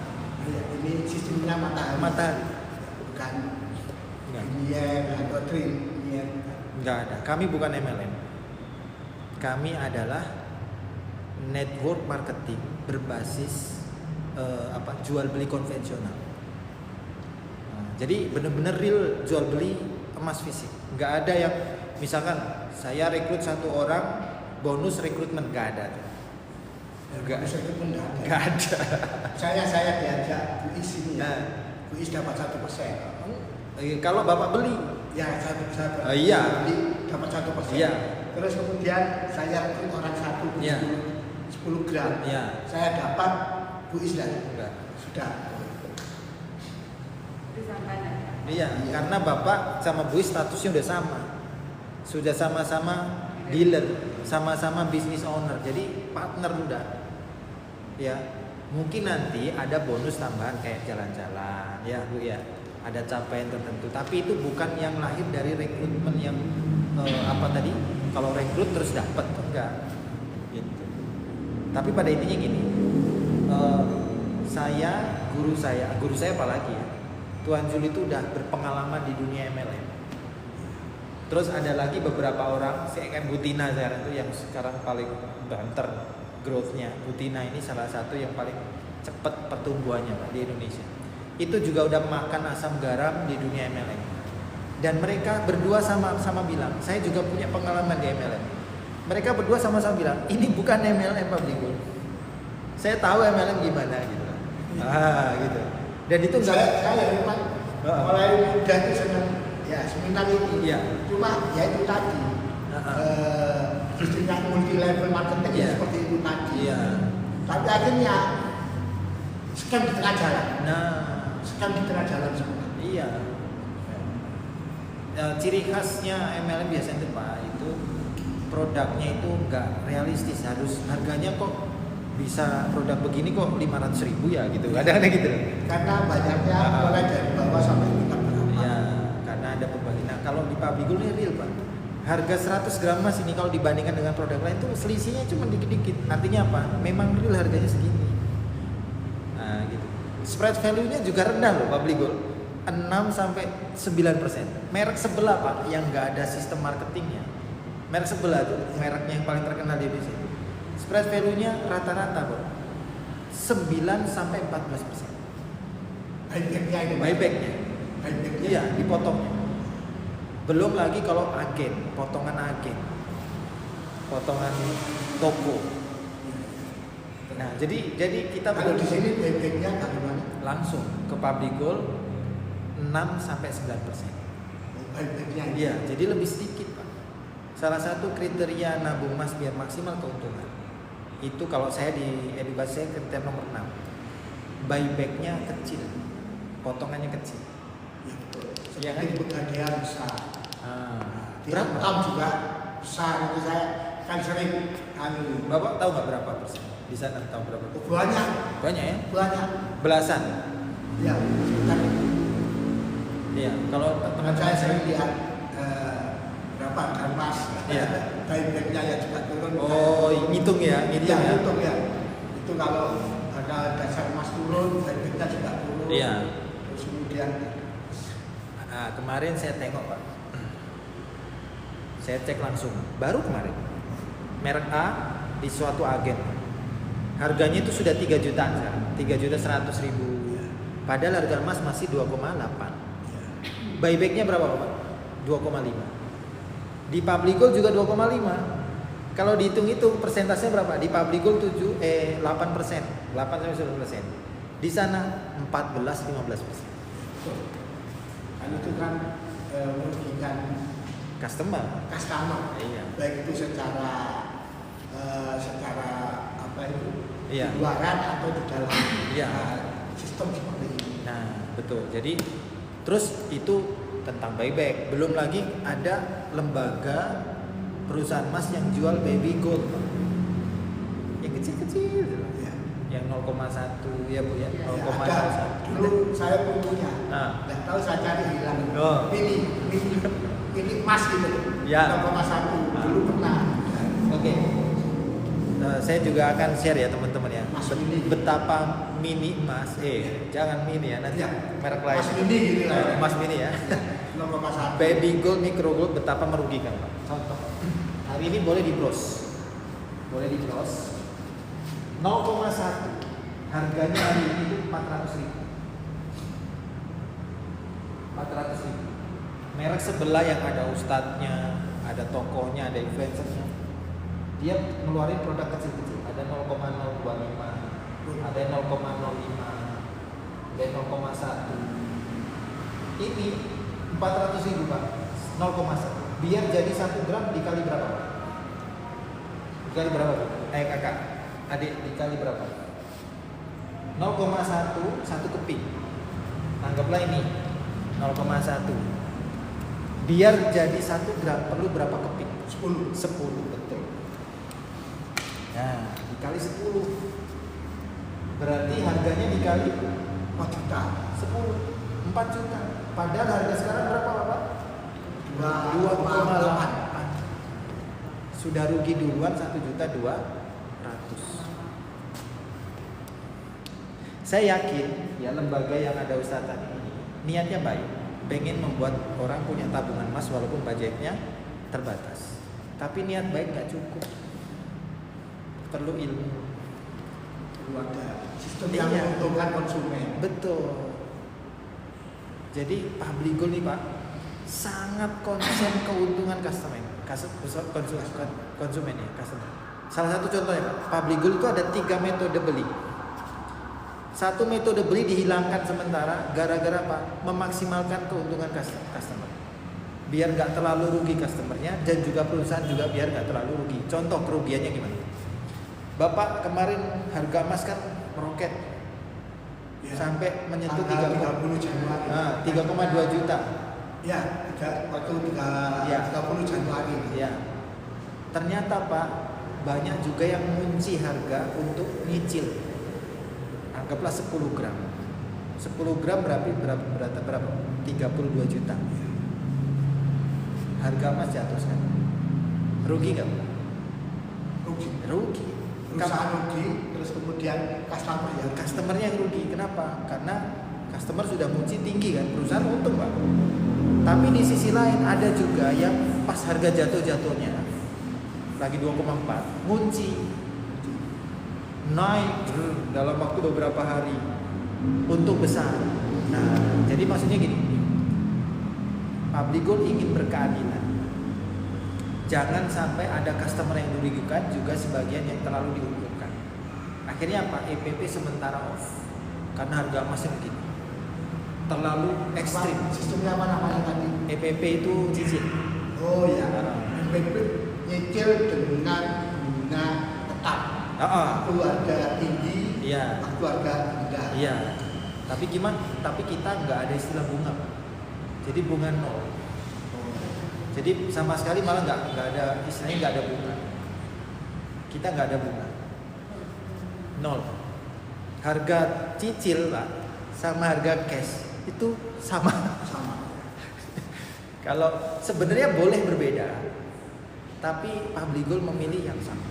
ini sistemnya matahari. Bukan billion atau trillion. Enggak ada. Kami bukan MLM. Kami adalah network marketing berbasis jual beli konvensional. Nah, jadi benar-benar real jual beli emas fisik. Nggak ada yang misalkan saya rekrut 1 orang bonus rekrutmen, nggak ada. Enggak ada. Nggak ada. Saya diajak Bu Is ini. Nah. Bu Is dapat 1%. Kalau Bapak beli, Ya, saya iya. beli dapat 1%. Iya. Terus kemudian saya rekrut orang satu Iya. 10 gram. Iya. Saya dapat Bu Is dan Enggak. sudah. Itu sampai Iya, karena Bapak sama Bu statusnya udah sama. Sudah sama-sama dealer, sama-sama business owner. Jadi partner udah. Ya, mungkin nanti ada bonus tambahan kayak jalan-jalan, ya Bu ya. Ada capaian tertentu, tapi itu bukan yang lahir dari rekrutmen yang kalau rekrut terus dapat, enggak. Gitu. Tapi pada intinya gini. Guru saya apalagi ya. Tuan Jul itu udah berpengalaman di dunia MLM. Terus ada lagi beberapa orang, kayak Butina sekarang itu yang sekarang paling banter growth-nya. Butina ini salah satu yang paling cepat pertumbuhannya Pak, di Indonesia. Itu juga udah makan asam garam di dunia MLM. Dan mereka berdua sama-sama bilang, saya juga punya pengalaman di MLM. Mereka berdua sama-sama bilang, ini bukan MLM Pak Bligul. Saya tahu MLM gimana gitu. Gitu. Dan itu saya memang mulai muda itu senang ya seminar itu. Iya. Cuma ya itu tadi. Sistemnya multi level marketing Iya. seperti itu tadi. Iya. Tapi akhirnya scam di tengah jalan. Nah, Scam di tengah jalan semua. iya. Ciri khasnya MLM biasanya itu Pak, itu produknya itu nggak realistis, harus harganya kok bisa produk begini kok 500.000 ya gitu, kadang-kadang gitu. Karena banyaknya mulai dari bawah sampai tingkat berapa. Ya, karena ada pembagi. Nah, kalau di Publigo ini real Pak. Harga 100 gram emas ini kalau dibandingkan dengan produk lain tuh selisihnya cuma dikit-dikit. Artinya apa? Memang real harganya segini. Nah, gitu. Spread value-nya juga rendah loh Publigo. 6 sampai 9%. Merek sebelah Pak yang nggak ada sistem marketingnya. Merek sebelah tuh mereknya yang paling terkenal di Indonesia. Spread value-nya rata-rata Pak 9 sampai 14%. Buyback-nya itu. Buyback-nya. Buyback-nya. Iya, dipotongnya. Belum lagi kalau agen, potongan toko. Nah, jadi kita Kalau di sini bebeknya bagaimana? langsung ke Public Gold 6-9%. Bebeknya Iya, jadi lebih sedikit, Pak. Salah satu kriteria nabung emas biar maksimal keuntungan itu kalau saya di edukasi saya kriteria nomor 6. Buyback-nya kecil, potongannya kecil. Ya, betul. Iya kan? Seperti pegadaian besar. Berapa? Direkam juga besar. Itu saya kan sering Bapak tahu nggak berapa persen? Di sana tahu berapa? banyak, Banyak ya? banyak. Belasan. Ya, sekitar itu. Iya, kalau Teman teman saya sering lihat berapa karmas. Iya. Buyback-nya ya juga turun. oh, ngitung ya, Iya, ngitung ya. hitung ya. Itu kalau ada dasar emas turun, buyback-nya juga turun. Iya. Terus kemudian Nah, kemarin saya tengok, Pak. Saya cek langsung, baru kemarin. Merek A di suatu agen. Harganya itu sudah 3 jutaan sekarang, 3.100.000. Padahal harga emas masih 2,8. Buybacknya berapa, Pak? 2,5. Di Public Gold juga 2,5. Kalau dihitung-hitung persentasenya berapa? Di Public Gold 8%, 8-9%. Di sana 14-15%. kan itu kan merugikan Customer. customer. Iya. Baik itu secara apa itu? Iya. Di luaran atau di dalam Iya. sistem seperti ini. Nah, betul. Jadi terus itu tentang buyback. Belum lagi ada lembaga perusahaan emas yang jual baby gold, Pak. Yang kecil-kecil gitu. Ya. Yang 0,1 ya Bu ya. Ya, 0,1. ada. Dulu saya pun punya. Nah. Nggak tahu saya cari hilang. Oh. Mini emas gitu. Ya. 0,1 dulu pernah. Oke. Saya juga akan share ya teman-teman ya. Mas mini. Betapa mini emas. Jangan mini ya, nanti Ya. merek lain. Mas mini gitu lah. Emas mini ya. 0,1. Baby gold, micro gold betapa merugikan, Pak. Contoh. Hari ini boleh di bros. Boleh di bros. 0,1. Harganya hari ini itu 400.000. 400.000. Merek sebelah yang ada ustadznya, ada tokohnya, ada influencernya. Dia ngeluarin produk kecil-kecil. Ada 0,025, ada 0,05, ada 0,1. Ini 400.000, Pak. 0,1. Biar jadi 1 gram dikali berapa, Pak? Dikali berapa, Pak? Kakak, adik dikali berapa? 0,1, 1 keping. Anggaplah ini 0,1. Biar jadi 1 gram perlu berapa keping? 10. 10, betul. Nah, dikali 10. Berarti harganya dikali 4 juta. 10, 4 juta. Padahal harga sekarang berapa, Bapak? 2,8. Sudah rugi duluan 1.200.000. Saya yakin ya lembaga yang ada Ustadz tadi ini niatnya baik, pengen membuat orang punya tabungan emas walaupun budgetnya terbatas. Tapi niat baik nggak cukup, perlu ilmu, Perlu ada sistem yang Iya. menguntungkan konsumen. betul. Jadi Public Gold nih Pak sangat konsen keuntungan konsumen ya, customer. Salah satu contohnya Pak, Public Gold itu ada 3 metode beli. Satu metode beli dihilangkan sementara gara-gara apa? Memaksimalkan keuntungan customer. Biar nggak terlalu rugi customernya dan juga perusahaan juga biar nggak terlalu rugi. Contoh kerugiannya gimana? Bapak kemarin harga emas kan meroket Ya. sampai menyentuh Tanggal 30 Januari. 3,2 juta. Ya, waktu 30 Januari. Ya. Ternyata Pak banyak juga yang mengunci harga untuk nyicil. Anggaplah 10 gram. 10 gram berapa? 32 juta. Harga emas jatuh sekarang. Rugi nggak? Rugi. Rugi. Perusahaan rugi, terus kemudian customer ya. Customernya yang rugi. Kenapa? Karena customer sudah ngunci tinggi kan, perusahaan untung Pak. Tapi di sisi lain ada juga yang pas harga jatuh-jatuhnya lagi 2,4 ngunci naik dalam waktu beberapa hari, untung besar. Nah, jadi maksudnya gini, Public Gold ingin berkeadilan. Jangan sampai ada customer yang dirugikan, juga sebagian yang terlalu diuntungkan. Akhirnya apa? EPP sementara off karena harga emasnya begini, terlalu ekstrim. Sistemnya apa namanya tadi? EPP itu cicil. Oh ya, EPP nyicil dengan bunga tetap. Waktu harga tinggi, Iya. waktu harga rendah. Iya. Tapi gimana? Tapi kita nggak ada istilah bunga, Pak. Jadi bunga nol. Jadi sama sekali malah nggak ada istilahnya, nggak ada bunga. Kita nggak ada bunga. Nol. Harga cicil, Pak, sama harga cash itu sama. Sama. Kalau sebenarnya boleh berbeda, tapi Public Gold memilih yang sama.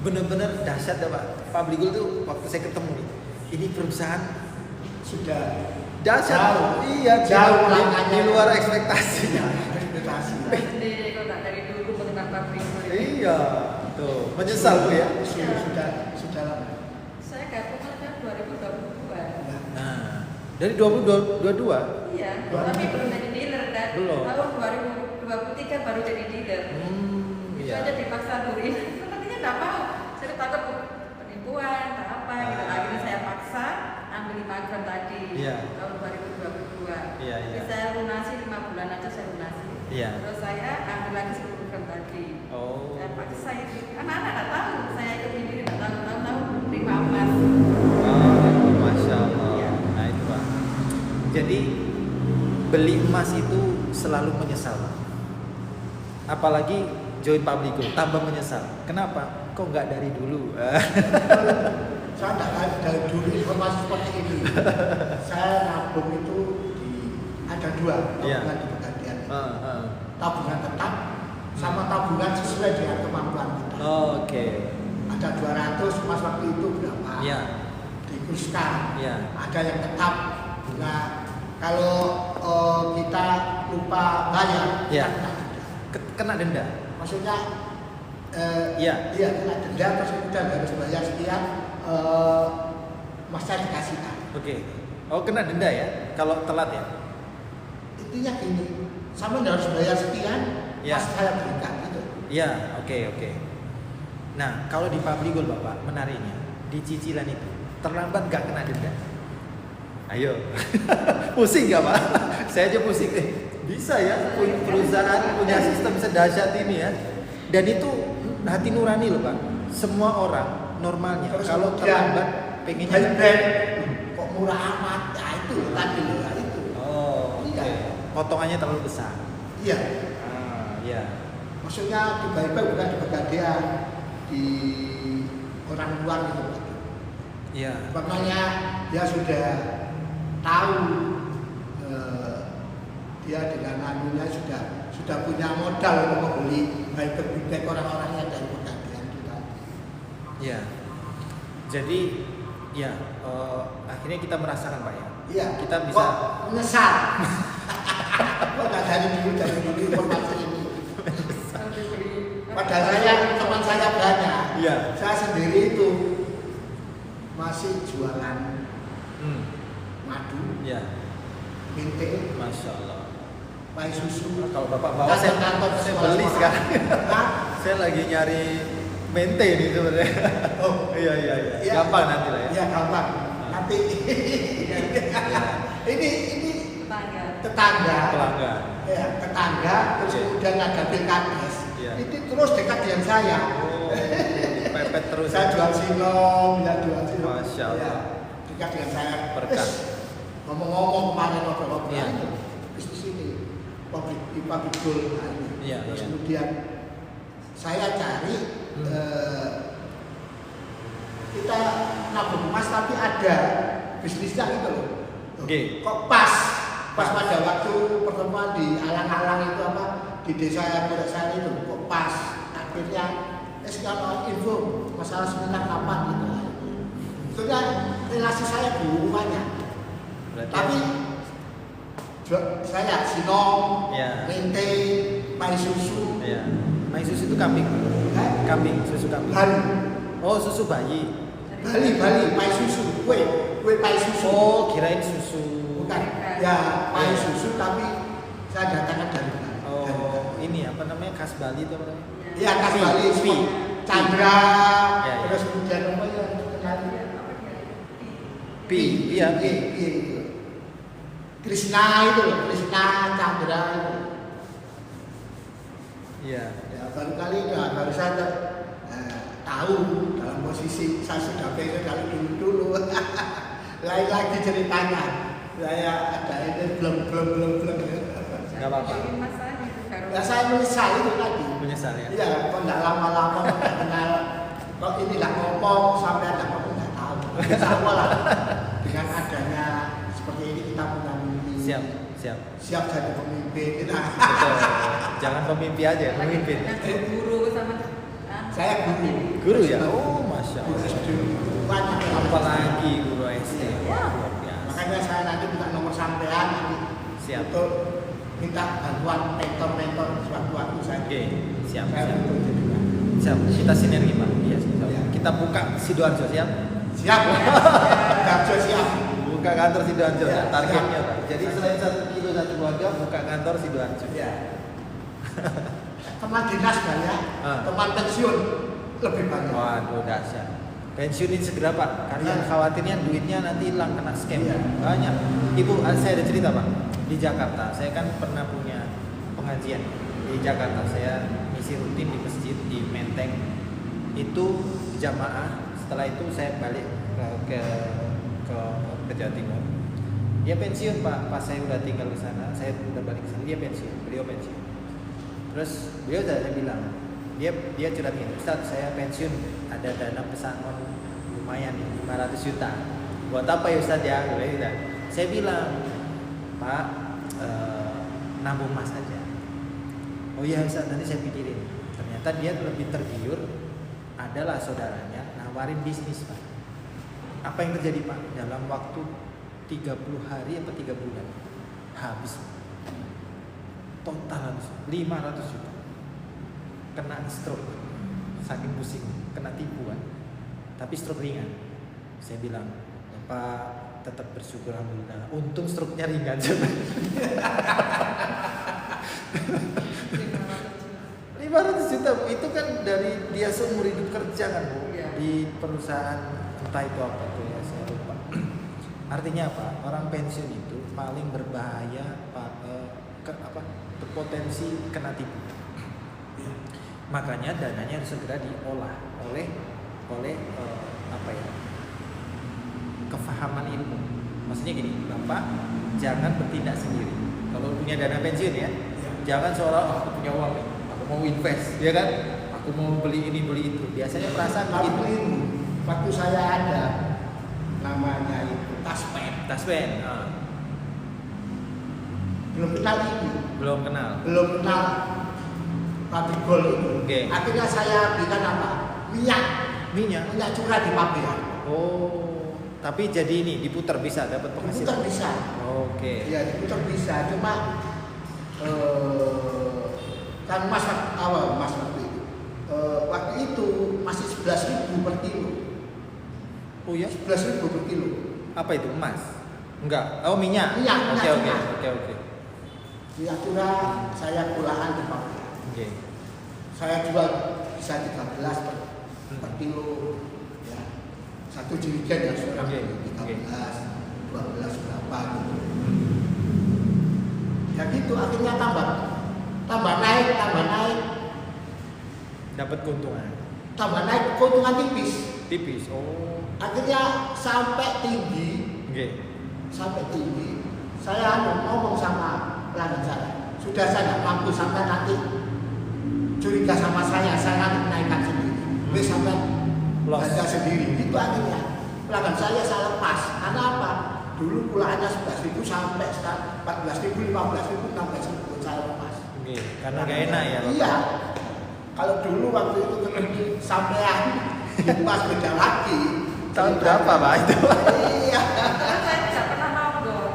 Benar-benar dahsyat ya Pak. Public Gold tuh waktu saya ketemu nih, ini perusahaan Sudah dahsyat. Jauh. Iya, Jauh di, langkahnya. di luar ekspektasi. ya, ekspektasi. Saya sendiri kok nggak dari dulu mengenal pabrik. Iya, tuh menyesal Bu ya. Sudah lama. Saya gabung kan 2022. Ya. Nah, dari 2022. Iya, tapi belum jadi dealer kan. Belum. Tahun 2023 baru jadi dealer. Itu Iya. aja dipaksa turin. Nantinya nggak mau. Saya takut penipuan, tak apa. Gitu. Akhirnya saya paksa ambil 5 gram tadi. Iya. Tahun 2022. Iya, iya. Jadi saya lunasi 5 bulan aja saya lunasi. Iya. Terus saya ambil lagi 10 gram tadi. Oh. Saya paksa itu. Anak-anak nggak tahu. Saya ikut sendiri nggak tahu terima emas. Oh, Masya Allah. Iya. Nah itu Pak. Jadi beli emas itu selalu menyesal, Pak. Apalagi join Public Gold tambah menyesal. Kenapa? Kok nggak dari dulu? Saya tidak ada dulu informasi seperti ini. Saya nabung itu ada 2 Iya. tabungan di Pegadaian. Heeh. Tabungan tetap sama tabungan sesuai dengan kemampuan kita. Oke. Ada 200 emas waktu itu berapa? Iya. Dikurskan. Iya. Ada yang tetap. Nah, kalau kita lupa bayar, Iya. kita kena denda. Kena denda. Maksudnya, Iya. iya kena denda terus kemudian harus bayar sekian, masnya dikasihkan. Oke. Oh kena denda ya? Kalau telat ya? Intinya gini, sama harus bayar sekian, Iya. mas saya berikan gitu. Iya. Oke. Nah kalau di Public Gold Bapak menariknya di cicilan itu terlambat nggak kena denda. Ayo, pusing nggak Pak? Saya aja pusing. Bisa ya perusahaan punya sistem sedahsyat ini ya. Dan itu hati nurani loh Pak. Semua orang normalnya Terus kalau kemudian terlambat pengennya. brand kok murah amat, ya itu tadi loh itu. Oh, oke. Iya. Potongannya terlalu besar. Iya, Iya. maksudnya tiba-tiba bukan di Pegadaian, di orang luar gitu. Iya. Makanya dia sudah tahu, dia dengan anunya sudah punya modal untuk membeli baik orang-orang yang dari Pegadaian itu tadi. Iya. Jadi ya akhirnya kita merasakan Pak ya. Iya. Kita bisa. Kok menyesal. Kok nggak dari dulu informasi ini. Padahal teman saya banyak. Iya. Saya sendiri itu masih jualan madu, Iya. mintik, Masya Allah. pai susu. Kalau Bapak bawa saya kantor beli sekarang. Hah? Saya lagi nyari mente nih sebenarnya. Oh, Iya. Iya. Gampang nanti lah ya. Iya gampang. Nanti ini tetangga. Pelanggan. Ya, tetangga terus Iya. kemudian ada pilkades. Iya. Itu terus dekat dengan saya. Oh, pepet terus. Saya jual silong, ya jual silong. Masya Allah. Ya, dekat dengan saya. Berkah. Terus, ngomong-ngomong kemarin ngobrol-ngobrol Iya. itu bisnis ini pabrik gold nah ini. Iya, Terus iya. kemudian saya cari kita nabung emas tapi ada bisnisnya gitu loh. Oke. Kok pas pada waktu pertemuan di alang-alang itu apa di desa Purek Sari itu kok pas akhirnya kalau info masalah seminar kapan gitu. Itu kan relasi saya banyak. Berarti Tapi saya sinong, Iya. mente, pai susu, Iya. Main susu itu kambing. Kambing, susu kambing. Bali, Oh, susu bayi. pai susu, kue pai susu. Oh, kirain susu. Bukan, Ya, pahit susu tapi saya datangkan dari Bali. Oh, ini apa namanya, khas Bali itu apa namanya? Iya, khas Pi. Bali. Pi. Chandra, Ya, ya. terus kemudian apa ya? Pi, iya Pi. Itu. Krishna itu loh, Krishna Chandra itu. Iya. Ya, baru kali itu, baru saya tahu dalam posisi saya sudah pengen kalau dulu. Lain lagi ceritanya. Saya ada ini belum. Nggak apa-apa. Ya saya menyesal itu tadi. Menyesal ya. Iya, kok nggak lama-lama nggak kenal. Kok ini nggak ngomong sampai ada ngomong nggak tahu. Sama lah. Dengan adanya seperti ini kita punya mimpi. Siap jadi pemimpin. Nah, Betul. Jangan pemimpi aja, pemimpin. Guru sama saya guru. Guru ya? Oh, masya Guru Allah. SD. Banyak yang Apalagi guru SD. Luar biasa. Makanya saya nanti minta nomor sampean nanti Siap. untuk minta bantuan mentor suatu saya. Oke, siap. Saya Siap. butuh juga. Siap. Kita sinergi Pak. Iya, siap. Ya. Kita buka Sidoarjo, siap? Siap. Garjo siap. Buka kantor Sidoarjo. Ya, Targetnya siap. Pak. Jadi selain 1 kilo 1 keluarga, buka kantor Sidoarjo. Ya. Teman dinas banyak, Ah. teman pensiun lebih banyak. Waduh, dahsyat. Pensiunin segera Pak. Kalian Ya. khawatirnya duitnya nanti hilang kena scam. Iya. Banyak. Ibu, saya ada cerita Pak. Di Jakarta, saya kan pernah punya pengajian di Jakarta. Saya ngisi rutin di masjid di Menteng. Itu jamaah. Setelah itu saya balik ke Jawa Timur. Dia pensiun Pak. Pas saya udah tinggal di sana, saya udah balik ke sana. Dia pensiun. Beliau pensiun. Terus beliau udah bilang, dia curhat gini, Ustaz saya pensiun ada dana pesangon lumayan nih 500 juta. Buat apa ya Ustaz ya? Saya bilang, Pak, nabung emas aja. Oh iya Ustaz, nanti saya pikirin. Ternyata dia lebih tergiur, adalah saudaranya nawarin bisnis Pak. Apa yang terjadi Pak? Dalam waktu 30 hari atau 3 bulan habis. Total habis 500 juta. Kena stroke, saking pusing, kena tipuan. Tapi stroke ringan. Saya bilang, Bapak tetap bersyukur alhamdulillah. Untung stroke-nya ringan. 500 juta Bu, itu kan dari dia seumur hidup kerja kan Bu, Iya. di perusahaan entah itu apa tuh ya saya lupa. Artinya apa? Orang pensiun itu paling berbahaya berpotensi kena tipu. Makanya dananya harus segera diolah oleh kefahaman ilmu. Maksudnya gini, Bapak jangan bertindak sendiri. Kalau punya dana pensiun ya, jangan seolah aku punya uang nih, aku mau invest, ya kan? Aku mau beli ini beli itu. Biasanya perasaan Kalau begitu. ilmu, waktu saya ada namanya itu taspen. Belum kenal ini, Belum kenal. belum kenal pabrik gol itu. Oke. Akhirnya saya belikan apa? Minyak. Minyak curah di pabean. Oh, tapi jadi ini diputar bisa dapat Diputar penghasilan. bisa. Oke. Ya diputar bisa, cuma kan mas waktu itu. Waktu itu masih 11.000 per kilo. Oh ya? 11.000 per kilo. Apa itu, emas? Enggak. Oh, minyak. Minyak Oke. curah. Minyak curah saya kulaan di pabean. Oke. Saya jual bisa 13 per kilo. Ya. Satu jerigen ya sekarang Oke, 13, 12 berapa gitu. Ya gitu akhirnya tambah naik, Dapat keuntungan. keuntungan tipis. Tipis. Oh. Akhirnya sampai tinggi. Saya ngomong sama pelanggan saya, sudah saya nggak mampu sampai nanti curiga sama saya nanti naikkan sendiri. Wis sampai belanja sendiri. Itu akhirnya pelanggan saya lepas. Karena apa? Dulu pulaannya 11.000 sampai sekarang 14.000, 15.000, 16.000 saya lepas. Oke. Karena gak enak ya, Bapak? Iya. Kalau dulu waktu itu ketemu sampean pas beda lagi. Tahun berapa, Pak itu? Iya. Saya tidak pernah nongol,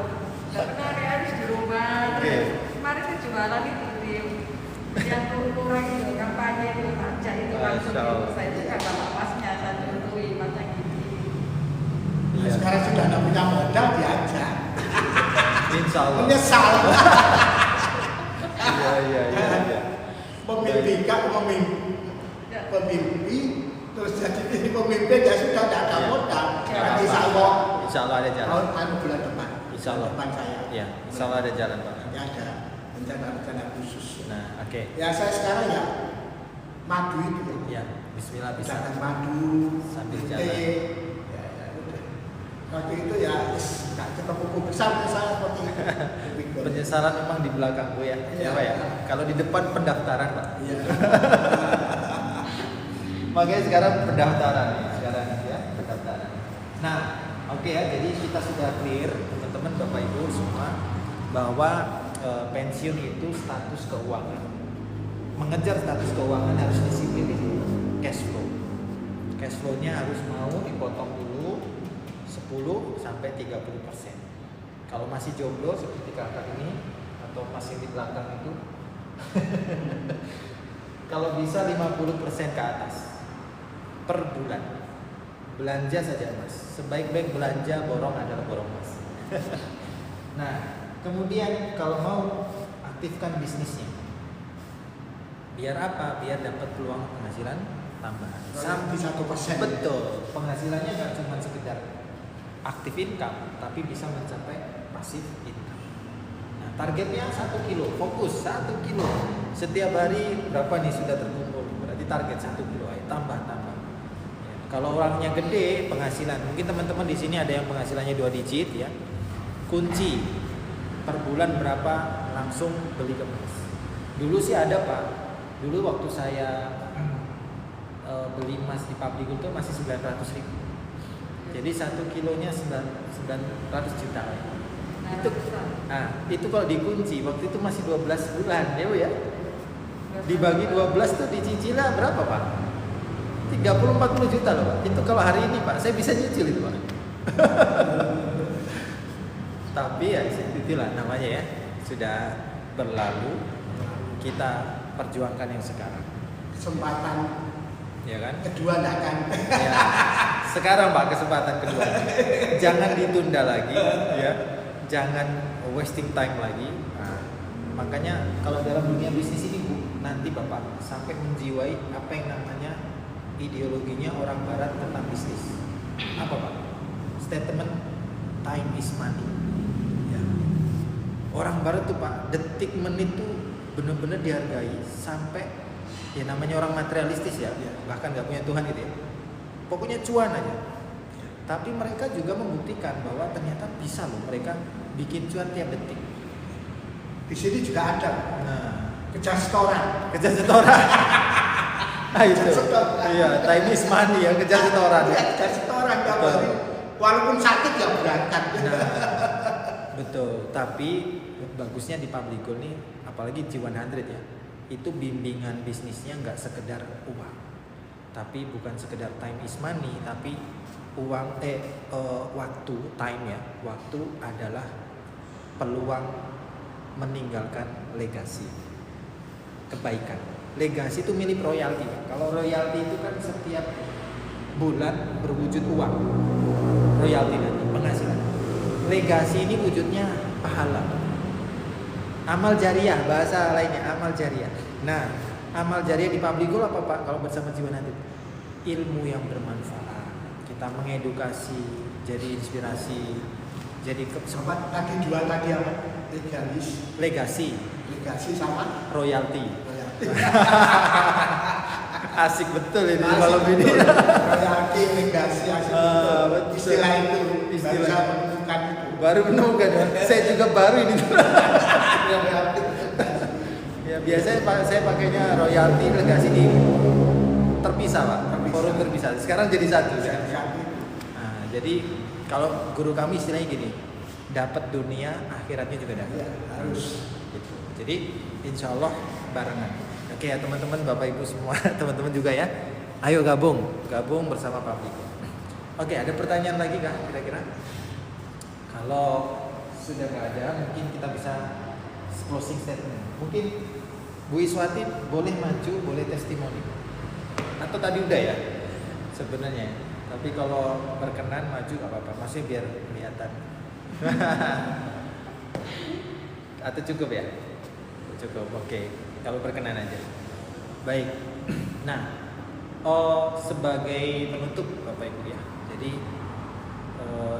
tidak pernah kayak harus di rumah. Oke. Kemarin saya jualan itu di yang kurang itu kampanye itu aja itu langsung Masya Allah. saya juga bapak pasnya saya contohi macam gini. Sekarang sudah tidak punya modal diajak. Insya Allah. Menyesal. Iya. Memimpi terus jadi pemimpin ya sudah tidak ada modal. Nanti Insya Allah ada jalan. bulan depan. Insya Allah. Bulan depan saya. Ya, insya Allah ada jalan Pak. Nanti ada rencana khusus. Nah, oke. Ya saya sekarang ya madu itu. Ya, Bismillah bisa. Misalkan madu Sambil teh. jalan. Ya udah. Waktu itu ya nggak ketemu besar saya seperti itu. Penyesalan memang di belakang Bu ya. Iya. Ya Pak ya. Kalau di depan pendaftaran Pak. Iya. Makanya sekarang pendaftaran ya, pendaftaran. Nah, oke ya. Jadi kita sudah clear teman-teman Bapak Ibu semua bahwa pensiun itu status keuangan. Mengejar status keuangan harus disiplin itu cash flow. Cash flow-nya harus mau dipotong dulu 10 sampai 30%. Kalau masih jomblo seperti kakak ini atau masih di belakang itu kalau bisa 50% ke atas per bulan. Belanja saja Mas. Sebaik-baik belanja borong adalah borong Mas. Nah, kemudian kalau mau aktifkan bisnisnya. Biar apa? Biar dapat peluang penghasilan tambahan. Sampai 1%. Betul. Penghasilannya nggak cuma sekedar aktif income, tapi bisa mencapai pasif income. Nah, targetnya 1 kilo, fokus 1 kilo. Setiap hari berapa nih sudah terkumpul? Berarti target 1 kilo, ayo tambah. Ya. Kalau orangnya gede penghasilan, mungkin teman-teman di sini ada yang penghasilannya 2 digit ya. Kunci per bulan berapa langsung beli emas. Dulu sih ada Pak. Dulu waktu saya beli emas di Public Gold itu masih 900.000. Jadi 1 kilonya 900 juta. Itu kalau dikunci waktu itu masih 12 bulan ya Bu ya. Dibagi 12 tuh dicicilnya berapa Pak? 30-40 juta loh Pak. Itu kalau hari ini Pak, saya bisa nyicil itu Pak. Tapi ya itulah namanya ya. Sudah berlalu, kita perjuangkan yang sekarang. Kesempatan Ya kan? kedua tidak akan. Ya. Sekarang Pak kesempatan kedua. Jangan ditunda lagi ya. Jangan wasting time lagi. Nah, makanya kalau dalam dunia bisnis ini Bu, nanti Bapak sampai menjiwai apa yang namanya ideologinya orang barat tentang bisnis. Apa Pak? Statement time is money. Ya. Orang barat tuh Pak, detik menit tuh benar-benar dihargai sampai ya namanya orang materialistis ya, bahkan nggak punya Tuhan gitu ya. Pokoknya cuan aja. Tapi mereka juga membuktikan bahwa ternyata bisa loh mereka bikin cuan tiap detik. Di sini juga ada. Nah, Kejar setoran. Nah itu. Iya, time is money ya, kejar setoran. Iya, kejar setoran ya. Walaupun sakit ya berangkat. Nah, betul. Tapi bagusnya di Public Gold nih, apalagi G100 ya, itu bimbingan bisnisnya nggak sekedar uang, tapi bukan sekedar time is money, tapi uang waktu, time ya, waktu adalah peluang meninggalkan legasi, kebaikan. Legasi itu milik royalti. Kalau royalti itu kan setiap bulan berwujud uang, royalti nanti penghasilan. Legasi ini wujudnya pahala. Amal jariah, bahasa lainnya amal jariah. Nah, amal jariah di Public Gold apa Pak? Kalau bersama G100, ilmu yang bermanfaat. Kita mengedukasi, jadi inspirasi, jadi Sempat tadi jual tadi apa? legasi sama royalti. royalti. Asik betul ini Asik malam ini. betul. Royalti, legasi, asik betul. Betul. Istilah itu, Istilah. saya menemukan itu. Baru menemukan ya. Saya juga baru ini. Royalti. Ya biasanya saya pakainya royalti legasi di terpisah Pak. Terpisah. Forum terpisah. Sekarang jadi satu. Ya, Nah, jadi kalau guru kami istilahnya gini, dapat dunia, akhiratnya juga dapat. ya, harus. Gitu. Jadi insya Allah barengan. Oke ya teman-teman, Bapak Ibu semua, teman-teman juga ya. Ayo gabung bersama Public Gold. Oke, ada pertanyaan lagi kah kira-kira? Kalau sudah nggak ada, mungkin kita bisa closing statement. Mungkin Bu Iswati boleh maju, boleh testimoni. Atau tadi udah ya sebenarnya. Tapi kalau berkenan maju nggak apa-apa, maksudnya biar kelihatan. Atau cukup ya? Cukup, oke. Kalau berkenan aja. Baik. Nah, sebagai penutup Bapak Ibu ya. Jadi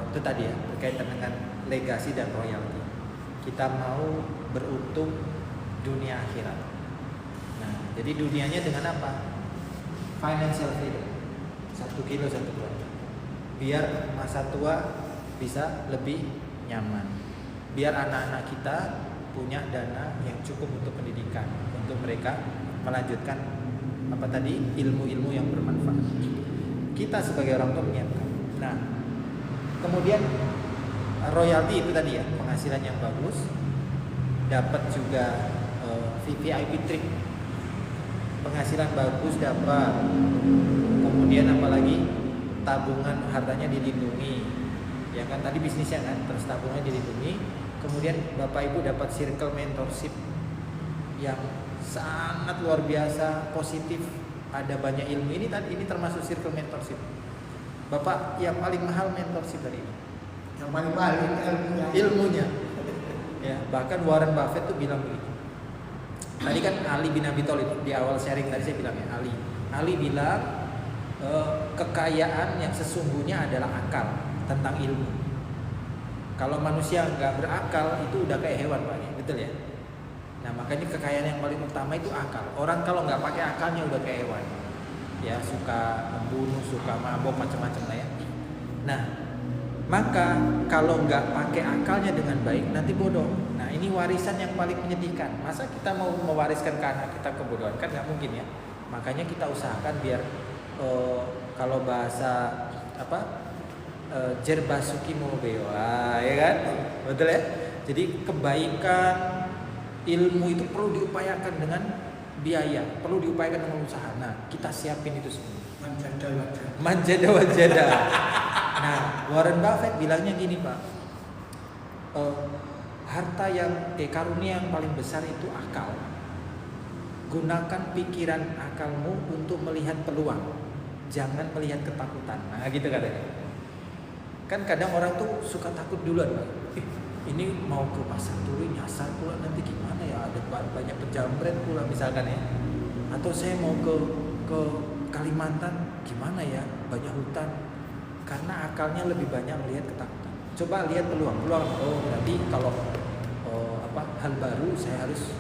itu tadi ya berkaitan dengan legasi dan royalti. Kita mau beruntung dunia akhirat. Nah, jadi dunianya dengan apa? Financial freedom. 1 kilo 1 keluarga. Biar masa tua bisa lebih nyaman. Biar anak-anak kita punya dana yang cukup untuk pendidikan, untuk mereka melanjutkan apa tadi, ilmu-ilmu yang bermanfaat. Kita sebagai orang tua menyiapkan. Nah, kemudian royalti itu tadi ya, penghasilan yang bagus, dapat juga VIP trip, penghasilan bagus dapat, kemudian apalagi tabungan hartanya dilindungi, ya kan tadi bisnisnya kan, terus tabungannya dilindungi, kemudian Bapak Ibu dapat circle mentorship yang sangat luar biasa positif, ada banyak ilmu. Ini termasuk circle mentorship. Bapak yang paling mahal mentorship dari ini. Yang paling mahal Ilmunya. Ya, bahkan Warren Buffett tuh bilang begitu. Tadi kan Ali bin Abi Thalib di awal sharing tadi saya bilang ya, Ali bilang kekayaan yang sesungguhnya adalah akal tentang ilmu. Kalau manusia nggak berakal itu udah kayak hewan Pak, betul ya? Nah makanya kekayaan yang paling utama itu akal. Orang kalau nggak pakai akalnya udah kayak hewan, ya suka membunuh, suka mabok, macam-macam lah ya. Nah maka kalau nggak pakai akalnya dengan baik nanti bodoh. Nah ini warisan yang paling menyedihkan. Masa kita mau mewariskan ke anak kita kebodohan? Kan nggak mungkin ya. Makanya kita usahakan biar kalau bahasa apa jerbasuki mobeo, ya kan, betul ya. Jadi kebaikan ilmu itu perlu diupayakan dengan biaya, perlu diupayakan dengan usaha. Nah kita siapin itu semua. Manjada wajada. Nah Warren Buffett bilangnya gini Pak, harta yang karunia yang paling besar itu akal. Gunakan pikiran akalmu untuk melihat peluang, jangan melihat ketakutan. Nah gitu katanya. Kan kadang orang tuh suka takut duluan Pak. Ini mau ke pasar dulu nyasar pula nanti gimana ya, ada banyak penjamret pula misalkan ya. Atau saya mau ke Kalimantan gimana ya, banyak hutan. Karena akalnya lebih banyak melihat ketakutan. Coba lihat peluang. Oh berarti kalau hal baru saya harus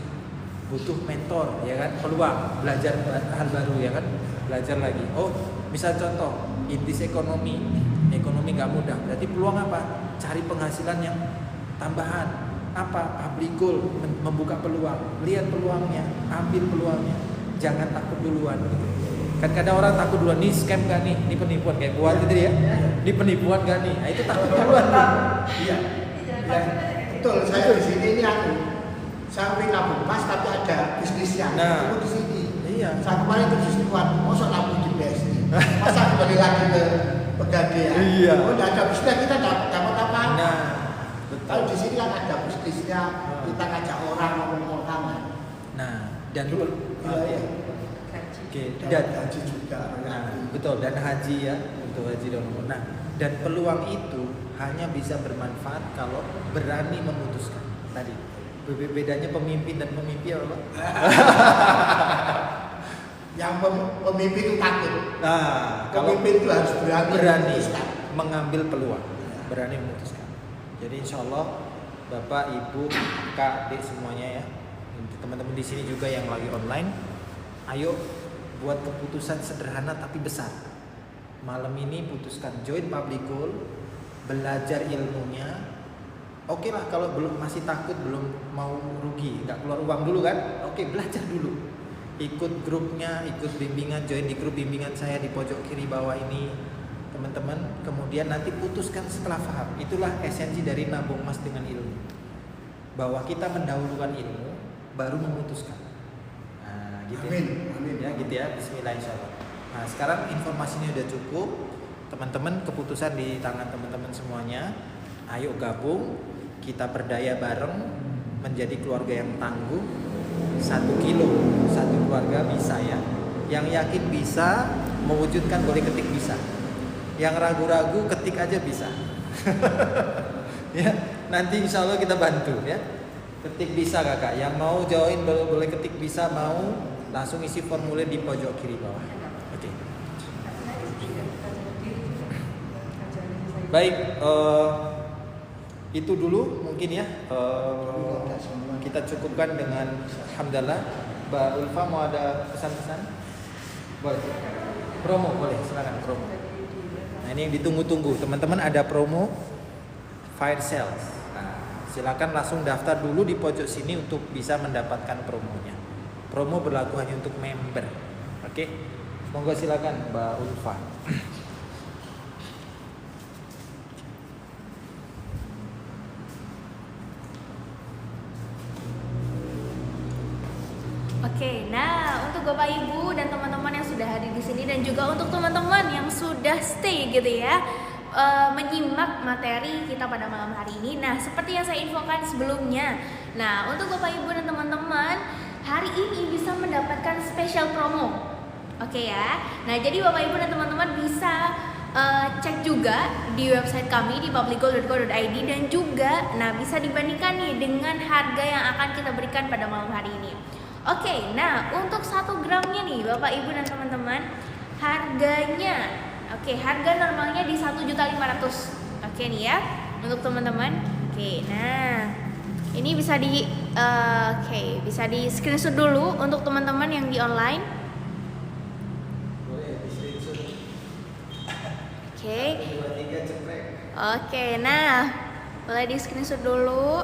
butuh mentor ya kan, peluang belajar hal baru ya kan, belajar lagi. Oh misal contoh intis ekonomi nggak mudah, berarti peluang apa? Cari penghasilan yang tambahan, apa? Public goal, membuka peluang, lihat peluangnya, ambil peluangnya, jangan takut duluan. Kan kadang orang takut duluan, nih scam gak nih, ini penipuan kayak buat gitu ya, ini penipuan gak nih, nah itu takut duluan nih. Iya, betul. Saya di sini ini saya nabung emas tapi ada bisnisnya. Nah, itu di sini. Iya. Saya kemarin itu bisniswan, masa nabung di BSI, masa kembali lagi ke Pegadaian. Iya. Oh, tidak ada bisnis kita dapat apa? Nah, kalau di sini kan ada bisnisnya, kita ngajak orang ngomong tangan. Nah, dan iya. Oke, Dan haji juga. Nah, betul, dan haji ya, untuk haji dan umroh. Nah, dan peluang itu hanya bisa bermanfaat kalau berani memutuskan. Tadi bedanya pemimpin dan pemimpi apa? Yang pemimpin itu takut. Nah, pemimpin itu harus berani mengambil peluang, berani memutuskan. Jadi insya Allah Bapak, Ibu, Kak, Adik semuanya ya, teman-teman di sini juga yang lagi online, ayo buat keputusan sederhana tapi besar. Malam ini putuskan join public goal, belajar ilmunya. Oke lah kalau belum masih takut, belum mau rugi, nggak keluar uang dulu kan? Oke, belajar dulu. Ikut grupnya, ikut bimbingan, join di grup bimbingan saya di pojok kiri bawah ini, teman-teman. Kemudian nanti putuskan setelah paham. Itulah esensi dari nabung emas dengan ilmu. Bahwa kita mendahulukan ilmu, baru memutuskan. Nah, gitu Amin. ya, gitu ya. Bismillah insyaallah. Nah, sekarang informasinya udah cukup. Teman-teman, keputusan di tangan teman-teman semuanya. Ayo gabung, kita berdaya bareng menjadi keluarga yang tangguh. 1 kilo, 1 keluarga bisa ya. Yang yakin bisa, mewujudkan boleh ketik bisa. Yang ragu-ragu ketik aja bisa. Ya, nanti insya Allah kita bantu ya. Ketik bisa kakak. Yang mau join boleh ketik bisa, mau langsung isi formulir di pojok kiri bawah. Oke. Baik, itu dulu mungkin ya. Kita cukupkan dengan alhamdulillah. Mbak Ulfa mau ada pesan-pesan? Boleh. Promo boleh, silakan promo. Nah, ini yang ditunggu-tunggu. Teman-teman ada promo fire sales. Nah, silakan langsung daftar dulu di pojok sini untuk bisa mendapatkan promonya. Promo berlaku hanya untuk member. Oke. Monggo silakan Mbak Ulfa. Oke, nah untuk Bapak Ibu dan teman-teman yang sudah hadir di sini dan juga untuk teman-teman yang sudah stay gitu ya, menyimak materi kita pada malam hari ini. Nah, seperti yang saya infokan sebelumnya, nah untuk Bapak Ibu dan teman-teman hari ini bisa mendapatkan special promo. Oke ya. Nah, jadi Bapak Ibu dan teman-teman bisa cek juga di website kami di publicgold.co.id dan juga nah bisa dibandingkan nih dengan harga yang akan kita berikan pada malam hari ini. Oke, nah untuk 1 gramnya nih Bapak Ibu dan teman-teman harganya, harga normalnya di 1.500.000. Oke nih ya untuk teman-teman. Oke, nah ini bisa bisa di screenshot dulu untuk teman-teman yang di online. Boleh di screenshot. Oke. 1, 2, 3 ceprek. Oke, nah boleh di screenshot dulu.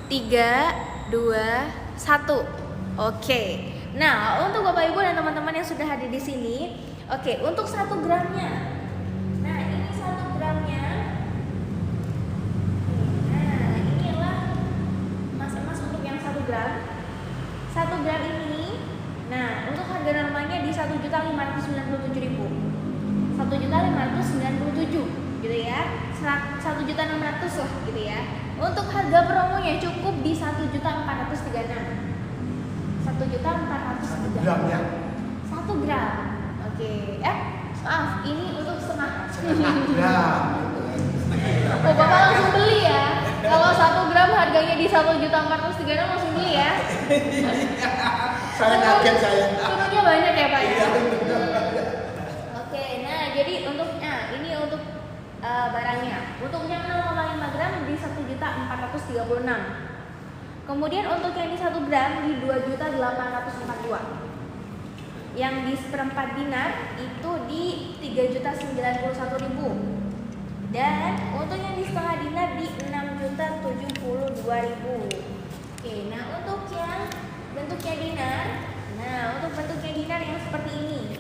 3, 2, 1. Oke. Nah, untuk Bapak Ibu dan teman-teman yang sudah hadir di sini, untuk 1 gramnya. Nah, ini 1 gramnya. Nah, inilah emas untuk yang 1 gram. 1 gram ini. Nah, untuk harga normalnya di 1.597.000. 1.597 gitu ya. 1.600.000 lah gitu ya. Untuk harga promonya cukup di 1.436.000. 1.436.000 gramnya. 1 gram. Oke. Maaf, ini untuk setengah gram. Oh, Bapak langsung beli ya. Kalau 1 gram harganya di 1.436.000 langsung beli ya. Saya kaget saya. Turunnya banyak ya Pak ya. Oke, nah jadi ini untuk barangnya. Untuk yang 0,5 gram di 1.436.000. Kemudian untuk yang di 1 gram di 2.842. Yang di seperempat dinar itu di 3.091.000. Dan untuk yang di setengah dinar di 6.072.000. Oke, nah untuk yang bentuknya dinar, untuk bentuknya dinar yang seperti ini.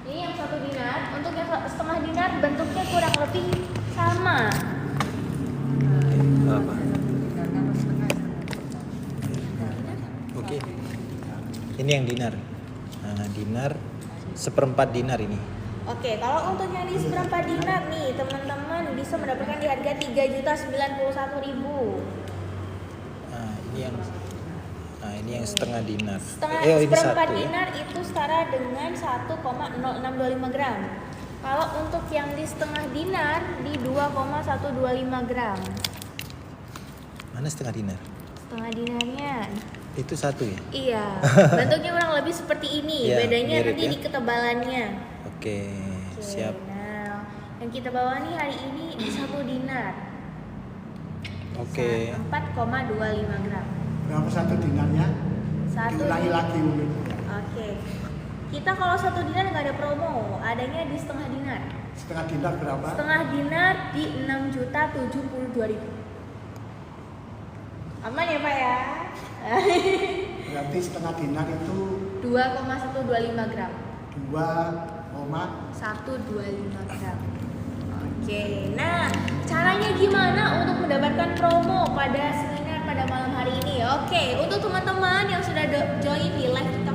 Ini yang 1 dinar. Untuk yang setengah dinar bentuknya kurang lebih sama. Apa? Oke. Ini yang dinar. Nah, dinar seperempat dinar ini. Oke, kalau untuk yang di seperempat dinar nih, teman-teman bisa mendapatkan di harga 3.091.000. Ini yang setengah dinar. Seperempat ini 1 dinar itu setara dengan 1,0625 gram. Kalau untuk yang di setengah dinar di 2,125 gram. Mana setengah dinar? Setengah dinarnya. Itu 1 ya? Iya, bentuknya kurang lebih seperti ini. Ya, bedanya mirip nanti ya. di ketebalannya. Oke, siap. Nah, yang kita bawa nih hari ini di 1 dinar. Oke. 4,25 gram. Berapa 1 dinarnya? Diulangi Dinar. lagi mungkin. Oke. Kita kalau 1 dinar nggak ada promo, adanya di setengah dinar. Setengah dinar berapa? Setengah dinar di 6.072.000. Aman ya Pak ya? Berarti setengah dinar itu 2,125 gram. 2,125 gram. Oke, nah caranya gimana untuk mendapatkan promo pada seminar pada malam hari ini? Oke, untuk teman-teman yang sudah join di live kita,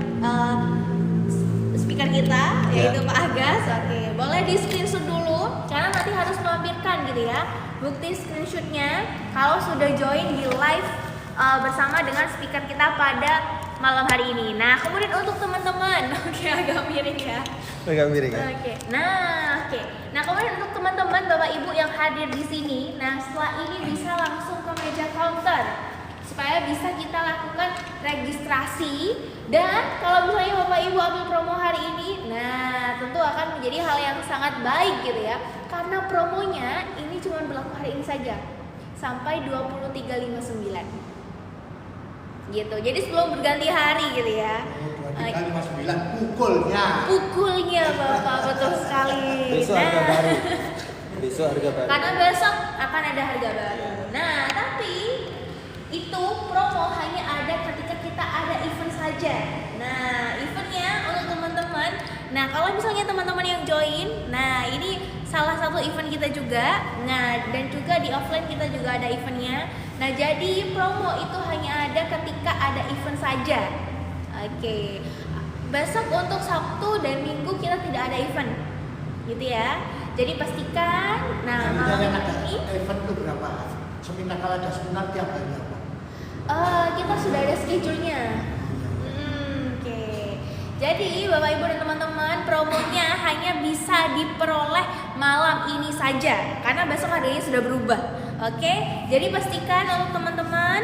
speaker kita, yaitu Pak Agas. Oke, boleh di screenshot dulu, karena nanti harus melampirkan gitu ya bukti screenshotnya kalau sudah join di live bersama dengan speaker kita pada malam hari ini. Nah, kemudian untuk teman-teman, oke agak miring ya. Agak miring ya. Oke. Nah, kemudian untuk teman-teman Bapak Ibu yang hadir di sini, nah setelah ini bisa langsung ke meja counter supaya bisa kita lakukan registrasi. Dan kalau misalnya Bapak Ibu ambil promo hari ini, nah tentu akan menjadi hal yang sangat baik gitu ya. Karena promonya ini cuma berlaku hari ini saja sampai 23.59 gitu. Jadi sebelum berganti hari gitu ya. 23.59 pukulnya Bapak, betul sekali. Besok harga baru. Besok harga baru. Karena besok akan ada harga baru. Nah, tapi itu promo hanya ada ketika kita ada event saja. Nah, eventnya untuk teman-teman. Nah, kalau misalnya teman-teman yang join, nah ini salah satu event kita juga. Nah, dan juga di offline kita juga ada eventnya. Nah, jadi promo itu hanya ada ketika ada event saja. Oke. Besok untuk Sabtu dan Minggu kita tidak ada event. Gitu ya. Jadi pastikan malam yang ada ini event itu berapa? Seminar, kalau ada seminar tiap hari apa? kita sudah ada schedule-nya. Oke. Jadi Bapak Ibu dan teman-teman, promonya hanya bisa diperoleh malam ini saja karena besok harganya sudah berubah. Oke. Jadi pastikan untuk teman-teman,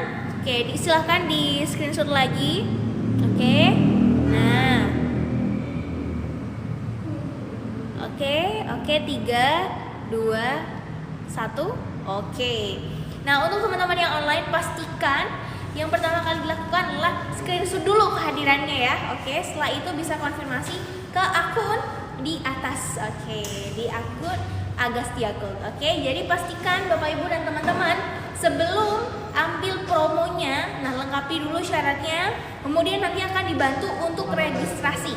silahkan di screenshot lagi. Oke. Nah. Oke, 3, 2, 1. Oke. Nah, untuk teman-teman yang online pastikan yang pertama kali dilakukan adalah screenshot dulu kehadirannya ya. Oke, setelah itu bisa konfirmasi ke akun di atas. Oke, di akun Agastiagold. Oke, jadi pastikan Bapak Ibu dan teman-teman sebelum ambil promonya, nah lengkapi dulu syaratnya. Kemudian nanti akan dibantu untuk registrasi.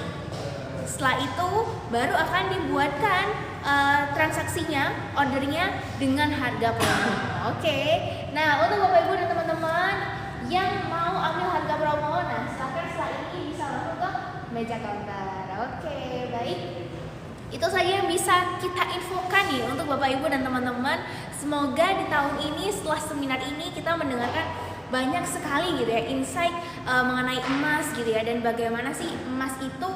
Setelah itu baru akan dibuatkan transaksinya, ordernya dengan harga promo. Oke. Nah, untuk Bapak Ibu dan teman-teman yang mau ambil harga promo, nah silakan setelah ini bisa langsung ke meja counter. Oke, baik. Itu saja yang bisa kita infokan nih untuk Bapak Ibu dan teman-teman. Semoga di tahun ini setelah seminar ini kita mendengarkan banyak sekali gitu ya insight mengenai emas gitu ya, dan bagaimana sih emas itu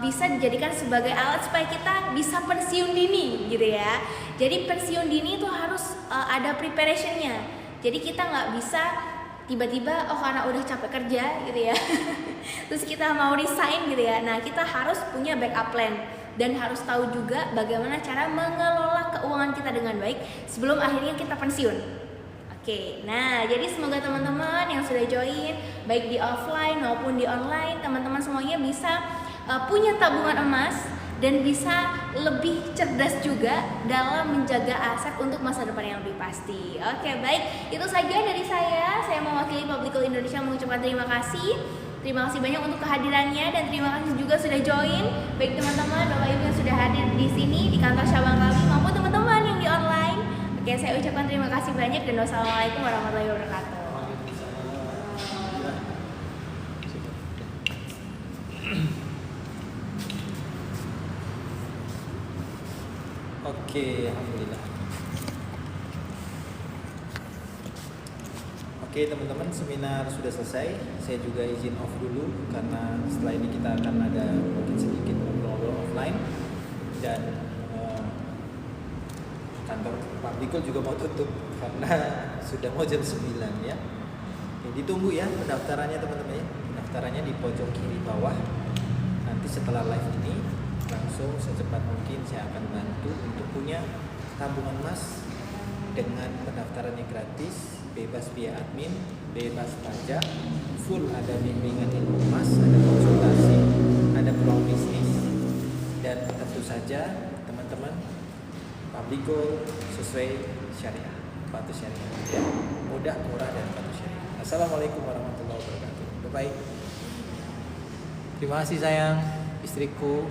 bisa dijadikan sebagai alat supaya kita bisa pensiun dini gitu ya. Jadi pensiun dini itu harus ada preparationnya. Jadi kita nggak bisa tiba-tiba karena udah capek kerja gitu ya terus kita mau resign gitu ya. Nah, kita harus punya backup plan dan harus tahu juga bagaimana cara mengelola keuangan kita dengan baik sebelum akhirnya kita pensiun. Oke, nah jadi semoga teman-teman yang sudah join baik di offline maupun di online, teman-teman semuanya bisa punya tabungan emas dan bisa lebih cerdas juga dalam menjaga aset untuk masa depan yang lebih pasti. Oke, baik, itu saja dari saya. Saya mewakili Public Gold Indonesia mengucapkan terima kasih. Terima kasih banyak untuk kehadirannya dan terima kasih juga sudah join. Baik teman-teman, Bapak Ibu yang sudah hadir di sini di kantor cabang kami maupun teman-teman yang di online. Oke, saya ucapkan terima kasih banyak dan wassalamualaikum warahmatullahi wabarakatuh. Oke, alhamdulillah. Oke teman-teman, seminar sudah selesai. Saya juga izin off dulu karena setelah ini kita akan ada mungkin sedikit ngobrol offline dan kantor Public Gold juga mau tutup karena sudah mau jam 9 ya. Oke, ditunggu ya pendaftarannya teman-teman ya. Pendaftarannya di pojok kiri bawah. Nanti setelah live ini langsung secepat mungkin saya akan bantu untuk punya tabungan emas dengan pendaftarannya gratis, bebas biaya admin, bebas pajak, full ada bimbingan ilmu emas, ada konsultasi, ada peluang bisnis, dan tentu saja teman-teman Public Gold sesuai syariah, patuh syariah, ya, mudah, murah dan patuh syariah. Assalamualaikum warahmatullahi wabarakatuh. Bye bye. Terima kasih sayang, istriku.